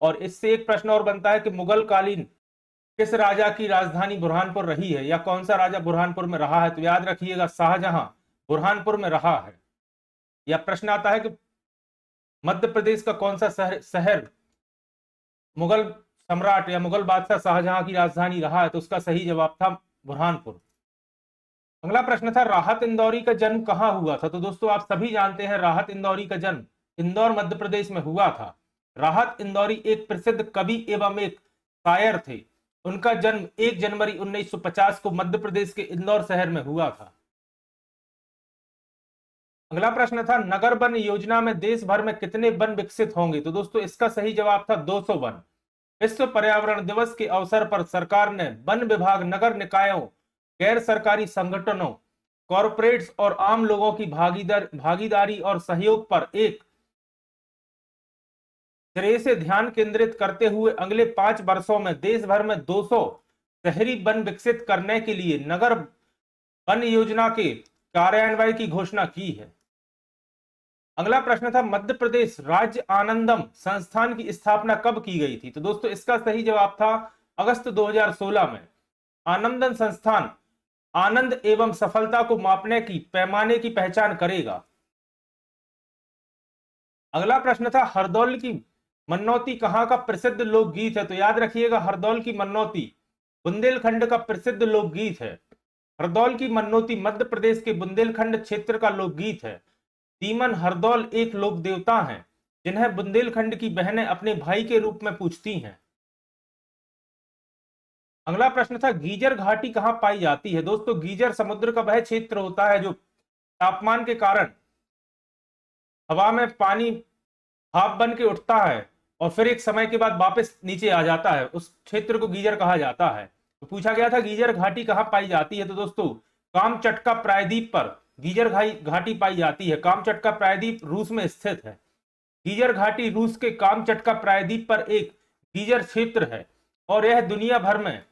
और इससे एक प्रश्न और बनता है कि मुगल कालीन किस राजा की राजधानी बुरहानपुर रही है, या कौन सा राजा बुरहानपुर में रहा है, तो याद रखिएगा शाहजहां बुरहानपुर में रहा है। या प्रश्न आता है कि मध्य प्रदेश का कौन सा शहर मुगल सम्राट या मुगल बादशाह शाहजहां की राजधानी रहा है, तो उसका सही जवाब था बुरहानपुर। अगला प्रश्न था राहत इंदौरी का जन्म कहां हुआ था। तो दोस्तों आप सभी जानते हैं राहत इंदौरी का जन्म इंदौर मध्य प्रदेश में हुआ था। राहत इंदौरी एक प्रसिद्ध कवि एवं एक शायर थे। उनका जन्म 1 जनवरी 1950 को मध्य प्रदेश के इंदौर शहर में हुआ था। अगला प्रश्न था नगर वन योजना में देश भर में कितने वन विकसित होंगे। तो दोस्तों इसका सही जवाब था 200 वन। विश्व पर्यावरण दिवस के अवसर पर सरकार ने वन विभाग, नगर निकायों, गैर सरकारी संगठनों, कॉरपोरेट्स और आम लोगों की भागीदारी और सहयोग पर एक सिरे से ध्यान केंद्रित करते हुए अगले 5 वर्षों में देश भर में 200 शहरी वन विकसित करने के लिए नगर वन योजना के कार्यान्वयन की घोषणा की है। अगला प्रश्न था मध्य प्रदेश राज्य आनंदम संस्थान की स्थापना कब की गई थी। तो दोस्तों इसका सही जवाब था अगस्त 2016 में। आनंदम संस्थान आनंद एवं सफलता को मापने की पैमाने की पहचान करेगा। अगला प्रश्न था हरदौल की मन्नौती कहां का प्रसिद्ध लोकगीत है। तो याद रखिएगा हरदौल की मन्नौती बुंदेलखंड का प्रसिद्ध लोकगीत है। हरदौल की मन्नौती मध्य प्रदेश के बुंदेलखंड क्षेत्र का लोकगीत है। तीमन हरदौल एक लोक देवता हैं जिन्हें बुंदेलखंड की बहनें अपने भाई के रूप में पूजती हैं। अगला प्रश्न था गीजर घाटी कहां पाई जाती है। दोस्तों गीजर समुद्र का वह क्षेत्र होता है जो तापमान के कारण हवा में पानी भाप बन के उठता है और फिर एक समय के बाद वापस नीचे आ जाता है, उस क्षेत्र को गीजर कहा जाता है। तो पूछा गया था गीजर घाटी कहां पाई जाती है। तो दोस्तों कामचटका प्रायद्वीप पर गीजर घाटी पाई जाती है। कामचटका प्रायद्वीप रूस में स्थित है। गीजर घाटी रूस के कामचटका प्रायद्वीप पर एक गीजर क्षेत्र है और यह दुनिया भर में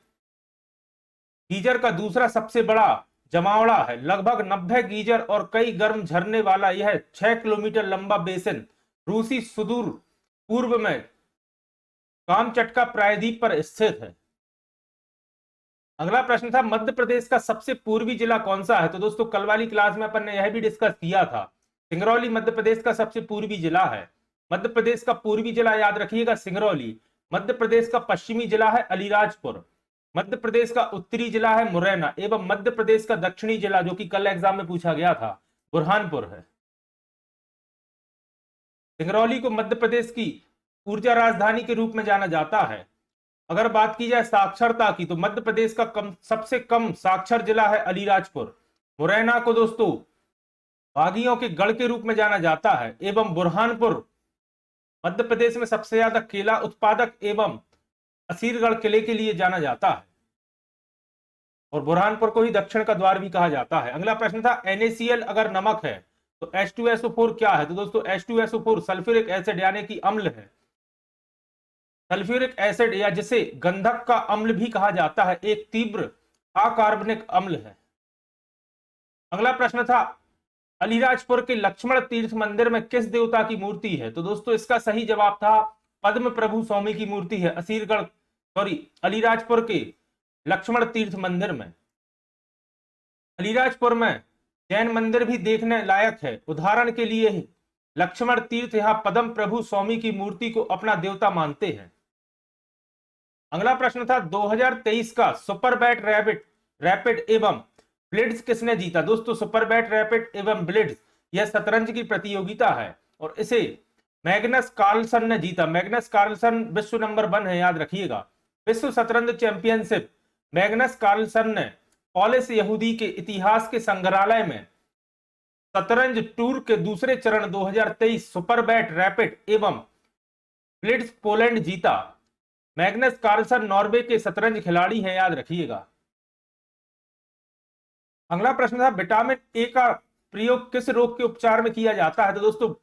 गीजर का दूसरा सबसे बड़ा जमावड़ा है। लगभग 90 गीजर और कई गर्म झरने वाला यह 6 किलोमीटर लंबा बेसिन रूसी सुदूर पूर्व में कामचटका प्रायद्वीप पर स्थित है। अगला प्रश्न था मध्य प्रदेश का सबसे पूर्वी जिला कौन सा है। तो दोस्तों कल वाली क्लास में अपन ने यह भी डिस्कस किया था, सिंगरौली मध्य प्रदेश का सबसे पूर्वी जिला है। मध्य प्रदेश का पूर्वी जिला याद रखिएगा सिंगरौली। मध्य प्रदेश का पश्चिमी जिला है अलीराजपुर। मध्य प्रदेश का उत्तरी जिला है मुरैना एवं मध्य प्रदेश का दक्षिणी जिला जो कि कल एग्जाम में पूछा गया था बुरहानपुर है। सिंगरौली को मध्य प्रदेश की ऊर्जा राजधानी के रूप में जाना जाता है। अगर बात की जाए साक्षरता की तो मध्य प्रदेश का सबसे कम साक्षर जिला है अलीराजपुर। मुरैना को दोस्तों बागियों के गढ़ के रूप में जाना जाता है एवं बुरहानपुर मध्य प्रदेश में सबसे ज्यादा केला उत्पादक एवं असीरगढ़ किले के लिए जाना जाता है और बुरहानपुर को ही दक्षिण का द्वार भी कहा जाता है। अगला प्रश्न था NaCl अगर नमक है तो H2SO4 क्या है। तो दोस्तों H2SO4 सल्फ्यूरिक एसिड यानी कि अम्ल है। सल्फ्यूरिक एसिड या जिसे गंधक का अम्ल भी कहा जाता है एक तीव्र अकार्बनिक अम्ल है। अगला प्रश्न था अलीराजपुर के लक्ष्मण तीर्थ मंदिर में किस देवता की मूर्ति है। तो दोस्तों इसका सही जवाब था पद्म प्रभु स्वामी की मूर्ति है अलीराजपुर के लक्ष्मण तीर्थ मंदिर में। अलीराजपुर में जैन मंदिर भी देखने लायक है। उदाहरण के लिए लक्ष्मण तीर्थ यहां पद्म प्रभु स्वामी की मूर्ति को अपना देवता मानते हैं। अगला प्रश्न था 2023 का सुपर बैट रैपिड एवं ब्लिट्ज किसने जीता। दोस्तों सुपर बैट रैपिड एवं ब्लिट्ज यह शतरंज की प्रतियोगिता है और इसे मैग्नस कार्लसन ने जीता। मैग्नस कार्लसन विश्व नंबर 1 है, याद रखिएगा। विश्व शतरंज चैंपियनशिप मैग्नस कार्लसन ने पॉलिश यहूदी के इतिहास के संग्रहालय में शतरंज टूर के दूसरे चरण 2023 सुपरबैट रैपिड एवं ब्लिट्ज पोलैंड जीता। मैग्नस कार्लसन नॉर्वे के शतरंज खिलाड़ी हैं, याद रखिएगा। अगला प्रश्न था विटामिन ए का प्रयोग किस रोग के उपचार में किया जाता है? तो दोस्तों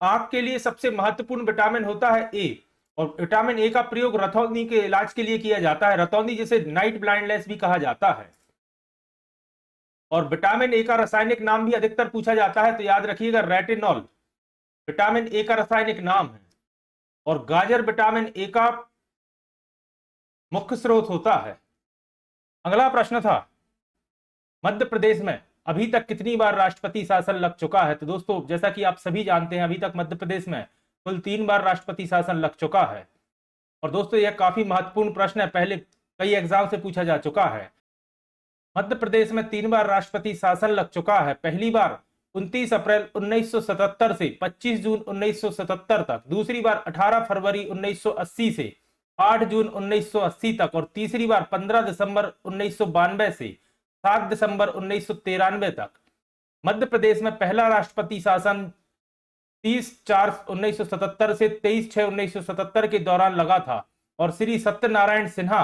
आंख के लिए सबसे महत्वपूर्ण विटामिन होता है ए, और विटामिन ए का प्रयोग रतौंधी के इलाज के लिए किया जाता है। रतौंधी जिसे नाइट ब्लाइंडनेस भी कहा जाता है। और विटामिन ए का रासायनिक नाम भी अधिकतर पूछा जाता है, तो याद रखिएगा रेटिनॉल विटामिन ए का रासायनिक नाम है। और गाजर विटामिन ए का मुख्य स्रोत होता है। अगला प्रश्न था मध्य प्रदेश में अभी तक कितनी बार राष्ट्रपति शासन लग चुका है? तो दोस्तों जैसा कि आप सभी जानते हैं, अभी तक मध्य प्रदेश में कुल 3 बार राष्ट्रपति शासन लग चुका है। और दोस्तों यह काफी महत्वपूर्ण प्रश्न है, पहले कई एग्जाम से पूछा जा चुका है। मध्य प्रदेश में 3 बार राष्ट्रपति शासन लग चुका है। पहली बार 29 अप्रैल 1977 से 25 जून 1977 तक, दूसरी बार 18 फरवरी 1980 से 8 जून 1980 तक, और तीसरी बार 15 दिसंबर 1992 से 7 दिसंबर 1993 तक। मध्य प्रदेश में पहला राष्ट्रपति शासन 30/4/1977 से 23/6/1977 के दौरान लगा था, और श्री सत्यनारायण सिन्हा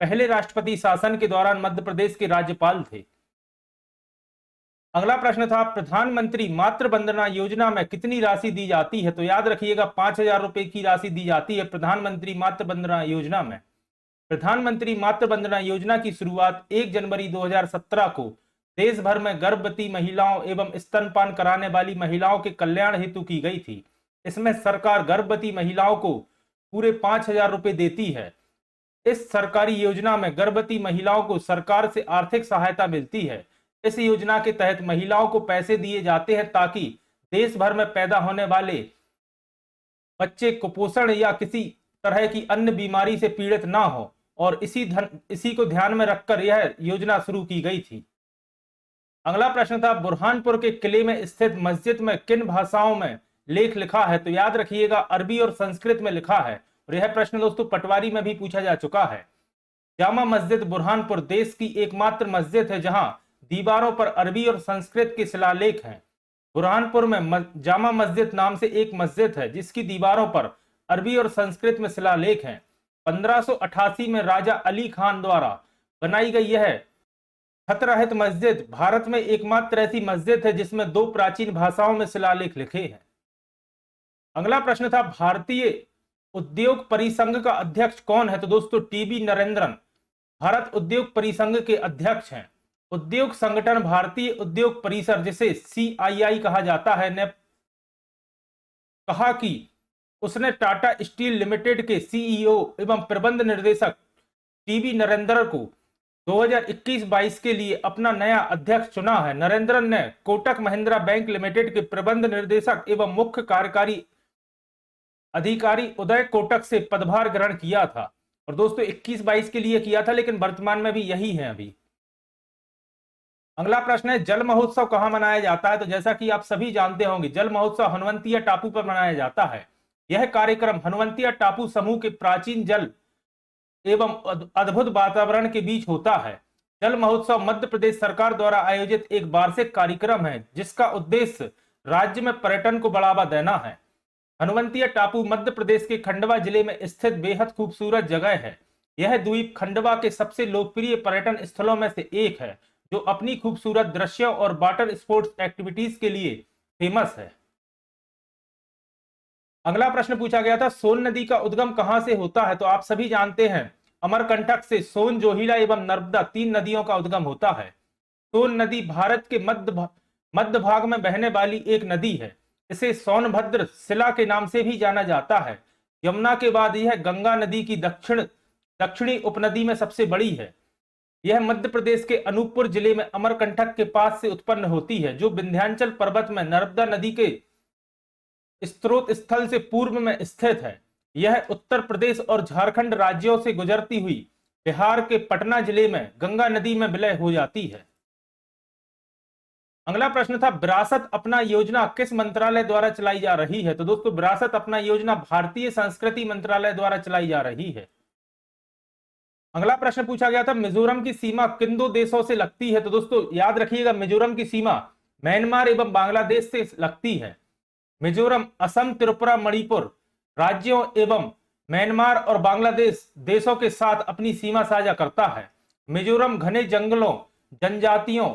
पहले राष्ट्रपति शासन के दौरान मध्य प्रदेश के राज्यपाल थे। अगला प्रश्न था प्रधानमंत्री मातृ वंदना योजना में कितनी राशि दी जाती है? तो याद रखिएगा 5,000 रुपए की राशि दी जाती है प्रधानमंत्री मातृ वंदना योजना में। प्रधानमंत्री मातृ वंदना योजना की शुरुआत 1 जनवरी 2017 को देश भर में गर्भवती महिलाओं एवं स्तनपान कराने वाली महिलाओं के कल्याण हेतु की गई थी। इसमें सरकार गर्भवती महिलाओं को पूरे 5,000 रुपए देती है। इस सरकारी योजना में गर्भवती महिलाओं को सरकार से आर्थिक सहायता मिलती है। इस योजना के तहत महिलाओं को पैसे दिए जाते हैं ताकि देश भर में पैदा होने वाले बच्चे कुपोषण या किसी तरह की अन्य बीमारी से पीड़ित ना हो, और इसी को ध्यान में रखकर यह योजना शुरू की गई थी। अगला प्रश्न था बुरहानपुर के किले में स्थित मस्जिद में किन भाषाओं में लेख लिखा है? तो याद रखिएगा अरबी और संस्कृत में लिखा है। और यह प्रश्न दोस्तों पटवारी में भी पूछा जा चुका है। जामा मस्जिद बुरहानपुर देश की एकमात्र मस्जिद है जहां दीवारों पर अरबी और संस्कृत के शिलालेख हैं। बुरहानपुर में जामा मस्जिद नाम से एक मस्जिद है जिसकी दीवारों पर अरबी और संस्कृत में शिलालेख हैं। 1588 में राजा अली खान द्वारा बनाई गई यह खत रहित मस्जिद भारत में एकमात्र ऐसी मस्जिद है जिसमें 2 प्राचीन भाषाओं में शिलालेख लिखे हैं। अगला प्रश्न था भारतीय उद्योग परिसंघ का अध्यक्ष कौन है? तो दोस्तों टीबी नरेंद्रन भारत उद्योग परिसंघ के अध्यक्ष हैं। उद्योग संगठन भारतीय उद्योग परिसर जिसे CII कहा जाता है ने कहा कि उसने टाटा स्टील लिमिटेड के CEO एवं प्रबंध निर्देशक टीबी नरेंद्रन को 2021-22 के लिए अपना नया अध्यक्ष चुना है। नरेंद्रन ने कोटक महिंद्रा बैंक लिमिटेड के प्रबंध निर्देशक एवं मुख्य कार्यकारी अधिकारी उदय कोटक से पदभार ग्रहण किया था। और दोस्तों 21-22 के लिए किया था, लेकिन वर्तमान में भी यही है अभी। अगला प्रश्न है जल महोत्सव कहां मनाया जाता है? तो जैसा कि आप सभी जानते होंगे जल महोत्सव हनुवंतिया टापू पर मनाया जाता है। यह कार्यक्रम हनुवंतिया टापू समूह के प्राचीन जल एवं अद्भुत वातावरण के बीच होता है। जल महोत्सव मध्य प्रदेश सरकार द्वारा आयोजित एक वार्षिक कार्यक्रम है जिसका उद्देश्य राज्य में पर्यटन को बढ़ावा देना है। हनुवंतिया टापू मध्य प्रदेश के खंडवा जिले में स्थित बेहद खूबसूरत जगह है। यह द्वीप खंडवा के सबसे लोकप्रिय पर्यटन स्थलों में से एक है जो अपनी खूबसूरत दृश्यों और वाटर स्पोर्ट्स एक्टिविटीज के लिए फेमस है। अगला प्रश्न पूछा गया था सोन नदी का उद्गम कहां से होता है? तो आप सभी जानते हैं अमरकंटक से सोन, जोहिला एवं नर्मदा 3 नदियों का उद्गम होता है। सोन नदी भारत के मध्य भाग में बहने वाली एक नदी है। इसे सोनभद्र शिला के नाम से भी जाना जाता है। यमुना के बाद यह गंगा नदी की दक्षिणी उपनदी में सबसे बड़ी है। यह मध्य प्रदेश के अनूपपुर जिले में अमरकंटक के पास से उत्पन्न होती है जो विंध्याचल पर्वत में नर्मदा नदी के स्रोत स्थल से पूर्व में स्थित है। यह उत्तर प्रदेश और झारखंड राज्यों से गुजरती हुई बिहार के पटना जिले में गंगा नदी में विलय हो जाती है। अगला प्रश्न था विरासत अपना योजना किस मंत्रालय द्वारा चलाई जा रही है? तो दोस्तों विरासत अपना योजना भारतीय संस्कृति मंत्रालय द्वारा चलाई जा रही है। अगला प्रश्न पूछा गया था मिजोरम की सीमा किन दो देशों से लगती है? तो दोस्तों याद रखिएगा मिजोरम की सीमा म्यांमार एवं बांग्लादेश से लगती है। मिजोरम असम, त्रिपुरा, मणिपुर राज्यों एवं म्यांमार और बांग्लादेश देशों के साथ अपनी सीमा साझा करता है। मिजोरम घने जंगलों, जनजातियों,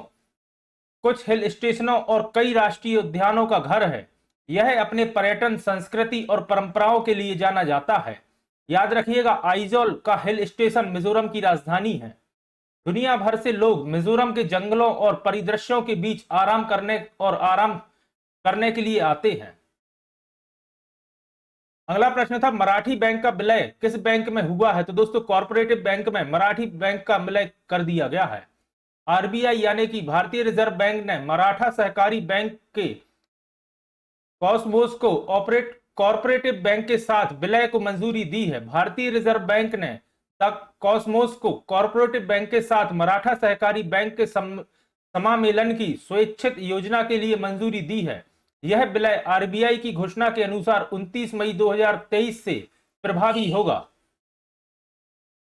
कुछ हिल स्टेशनों और कई राष्ट्रीय उद्यानों का घर है। यह अपने पर्यटन, संस्कृति और परंपराओं के लिए जाना जाता है। याद रखिएगा आइजोल का हिल स्टेशन मिजोरम की राजधानी है। दुनिया भर से लोग मिजोरम के जंगलों और परिदृश्यों के बीच आराम करने के लिए आते हैं। अगला प्रश्न था मराठी बैंक का विलय किस बैंक में हुआ है? तो दोस्तों कॉर्पोरेटिव बैंक में मराठी बैंक का विलय कर दिया गया है। आरबीआई यानी कि भारतीय रिजर्व बैंक ने मराठा सहकारी बैंक के कॉसमोस को कॉर्पोरेटिव बैंक के साथ विलय को मंजूरी दी है। भारतीय रिजर्व बैंक ने कॉसमोस को कॉर्पोरेटिव बैंक के साथ मराठा सहकारी बैंक के समामेलन की स्वैच्छिक योजना के लिए मंजूरी दी है। यह विलय आरबीआई की घोषणा के अनुसार 29 मई 2023 से प्रभावी होगा।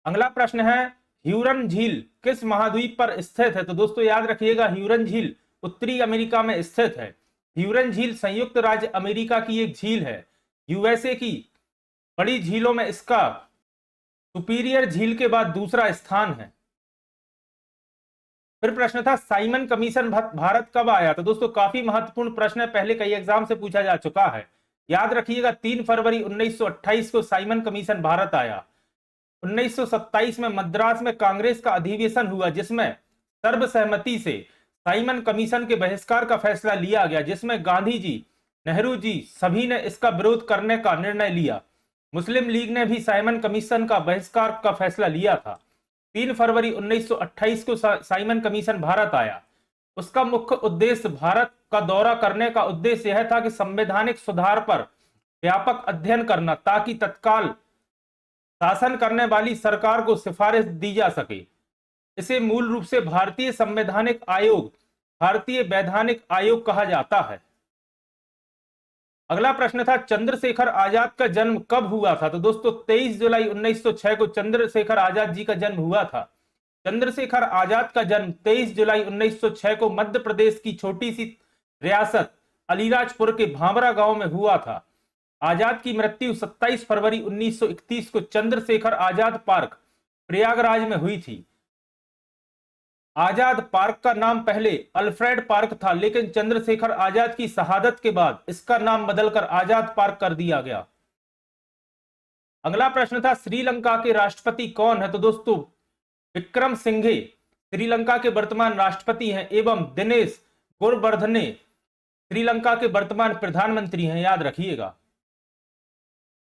अगला प्रश्न है ह्यूरन झील किस महाद्वीप पर स्थित है? तो दोस्तों याद रखिएगा ह्यूरन झील उत्तरी अमेरिका में स्थित है। ह्यूरन झील संयुक्त राज्य अमेरिका की एक झील है। यूएसए की बड़ी झीलों में इसका सुपीरियर झील के बाद दूसरा स्थान है। फिर प्रश्न था साइमन कमीशन भारत कब आया? तो दोस्तों काफी महत्वपूर्ण प्रश्न है, पहले कई एग्जाम से पूछा जा चुका है। याद रखिएगा 3 फरवरी 1928 को साइमन कमीशन भारत आया। 1927 में मद्रास में कांग्रेस का अधिवेशन हुआ जिसमें सर्वसहमति से साइमन कमीशन के बहिष्कार का फैसला लिया गया, जिसमें गांधी जी, नेहरू जी सभी ने इसका विरोध करने का निर्णय लिया। मुस्लिम लीग ने भी साइमन कमीशन का बहिष्कार का फैसला लिया था। 3 फरवरी 1928 को साइमन कमीशन भारत आया। उसका मुख्य उद्देश्य भारत का दौरा करने का उद्देश्य यह था कि संवैधानिक सुधार पर व्यापक अध्ययन करना ताकि तत्काल शासन करने वाली सरकार को सिफारिश दी जा सके। इसे मूल रूप से भारतीय संवैधानिक आयोग, भारतीय वैधानिक आयोग कहा जाता है। अगला प्रश्न था चंद्रशेखर आजाद का जन्म कब हुआ था? तो दोस्तों 23 जुलाई 1906 को चंद्रशेखर आजाद जी का जन्म हुआ था। चंद्रशेखर आजाद का जन्म 23 जुलाई 1906 को मध्य प्रदेश की छोटी सी रियासत अलीराजपुर के भामरा गांव में हुआ था। आजाद की मृत्यु 27 फरवरी 1931 को चंद्रशेखर आजाद पार्क प्रयागराज में हुई थी। आजाद पार्क का नाम पहले अल्फ्रेड पार्क था, लेकिन चंद्रशेखर आजाद की शहादत के बाद इसका नाम बदलकर आजाद पार्क कर दिया गया। अगला प्रश्न था श्रीलंका के राष्ट्रपति कौन है? तो दोस्तों विक्रम सिंघे श्रीलंका के वर्तमान राष्ट्रपति हैं एवं दिनेश गुणवर्धने श्रीलंका के वर्तमान प्रधानमंत्री हैं, याद रखिएगा।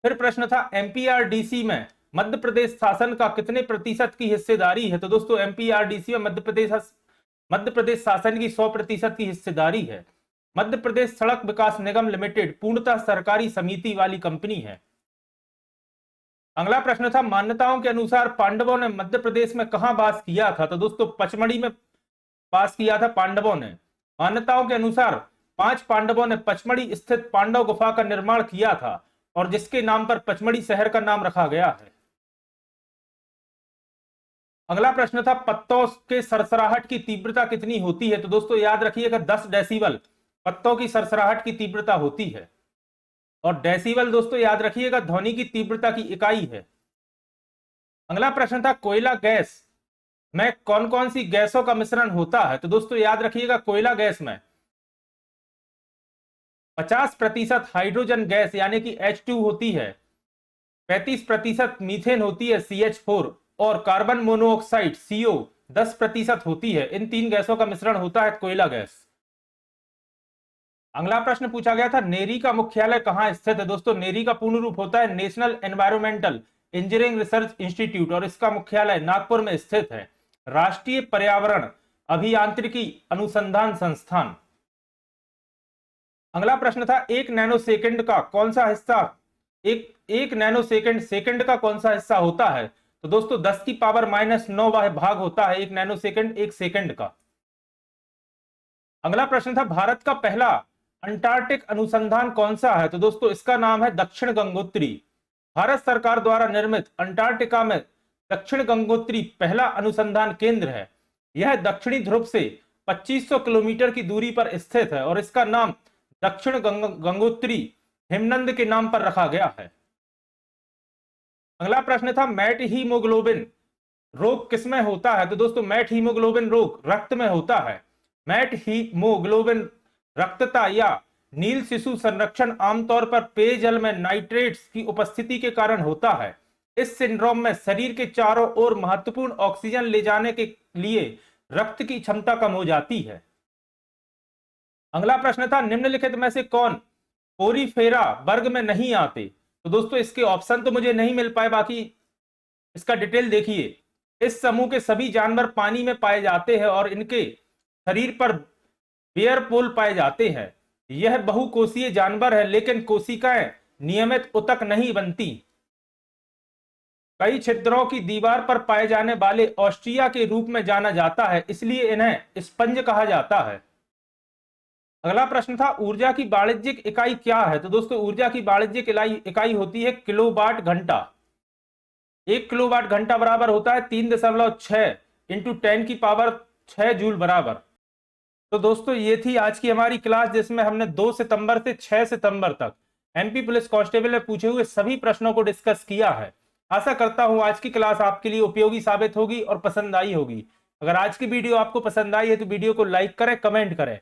फिर प्रश्न था एमपीआरडीसी में मध्य प्रदेश शासन का कितने प्रतिशत की हिस्सेदारी है? तो दोस्तों एमपीआरडीसी में मध्य प्रदेश शासन की 100% की हिस्सेदारी है। मध्य प्रदेश सड़क विकास निगम लिमिटेड पूर्णतः सरकारी समिति वाली कंपनी है। अगला प्रश्न था मान्यताओं के अनुसार पांडवों ने मध्य प्रदेश में कहां वास किया था? तो दोस्तों पचमढ़ी में वास किया था पांडवों ने। मान्यताओं के अनुसार 5 पांडवों ने पचमढ़ी स्थित पांडव गुफा का निर्माण किया था और जिसके नाम पर पचमढ़ी शहर का नाम रखा गया है। अगला प्रश्न था पत्तों के सरसराहट की तीव्रता कितनी होती है? तो दोस्तों याद रखिएगा 10 डेसिबल पत्तों की सरसराहट की तीव्रता होती है। और डेसिबल दोस्तों याद रखिएगा ध्वनि की तीव्रता की इकाई है। अगला प्रश्न था कोयला गैस में कौन कौन सी गैसों का मिश्रण होता है? तो दोस्तों याद रखिएगा कोयला गैस में 50% हाइड्रोजन गैस यानी कि H2 होती है, 35% मीथेन होती है CH4 और कार्बन मोनोऑक्साइड CO 10% होती है। इन 3 गैसों का मिश्रण होता है कोयला गैस। अगला प्रश्न पूछा गया था नेरी का मुख्यालय कहां स्थित है? दोस्तों नेरी का पूर्ण रूप होता है national environmental engineering research institute और इसका मुख्यालय नागपुर में स्थित है। राष्ट्रीय पर्यावरण अभियांत्रिकी अनुसंधान संस्थान। अगला प्रश्न था एक नैनोसेकंड का कौन सा हिस्सा एक नैनोसेकंड सेकंड का कौन सा हिस्सा होता है? तो दोस्तों 10 की पावर -9 भाग होता है एक नैनोसेकंड एक सेकंड का। अगला प्रश्न था भारत का पहला अंटार्कटिक अनुसंधान कौन सा है? तो दोस्तों इसका नाम है दक्षिण गंगोत्री। भारत सरकार द्वारा निर्मित अंटार्कटिका में दक्षिण गंगोत्री पहला अनुसंधान केंद्र है। यह दक्षिणी ध्रुव से 2500 किलोमीटर की दूरी पर स्थित है और इसका नाम दक्षिण गंगोत्री हिमनद के नाम पर रखा गया है। अगला प्रश्न था मैट हीमोग्लोबिन रोग किसमें होता है? तो दोस्तों मैट हीमोग्लोबिन रोग रक्त में होता है। मैट हीमोग्लोबिन रक्तता या नील शिशु संरक्षण आमतौर पर पेयजल में नाइट्रेट्स की उपस्थिति के कारण होता है। इस सिंड्रोम में शरीर के चारों ओर महत्वपूर्ण ऑक्सीजन ले जाने के लिए रक्त की क्षमता कम हो जाती है। अगला प्रश्न था निम्नलिखित में से कौन पोरीफेरा वर्ग में नहीं आते? तो दोस्तों इसके ऑप्शन तो मुझे नहीं मिल पाए, बाकी इसका डिटेल देखिए। इस समूह के सभी जानवर पानी में पाए जाते हैं और इनके शरीर पर बेयर पोल पाए जाते हैं। यह बहुकोषीय जानवर है लेकिन कोशिकाएं नियमित ऊतक नहीं बनती। कई छिद्रों की दीवार पर पाए जाने वाले ऑस्ट्रिया के रूप में जाना जाता है, इसलिए इन्हें स्पंज कहा जाता है। अगला प्रश्न था ऊर्जा की वाणिज्यिक इकाई क्या है? तो दोस्तों ऊर्जा की वाणिज्यिक इकाई होती है किलोवाट घंटा। 1 किलोवाट घंटा बराबर होता है 3.6 इंटू 10 की पावर 6 जूल बराबर। तो दोस्तों ये थी आज की हमारी क्लास जिसमें हमने 2 सितंबर से 6 सितंबर तक एमपी पुलिस कांस्टेबल में पूछे हुए सभी प्रश्नों को डिस्कस किया है। आशा करता हूं आज की क्लास आपके लिए उपयोगी साबित होगी और पसंद आई होगी। अगर आज की वीडियो आपको पसंद आई है तो वीडियो को लाइक करें, कमेंट करें,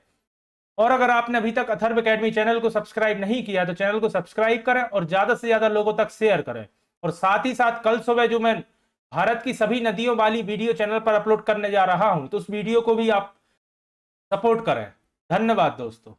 और अगर आपने अभी तक अथर्व एकेडमी चैनल को सब्सक्राइब नहीं किया तो चैनल को सब्सक्राइब करें और ज्यादा से ज्यादा लोगों तक शेयर करें। और साथ ही साथ कल सुबह जो मैं भारत की सभी नदियों वाली वीडियो चैनल पर अपलोड करने जा रहा हूं तो उस वीडियो को भी आप सपोर्ट करें। धन्यवाद दोस्तों।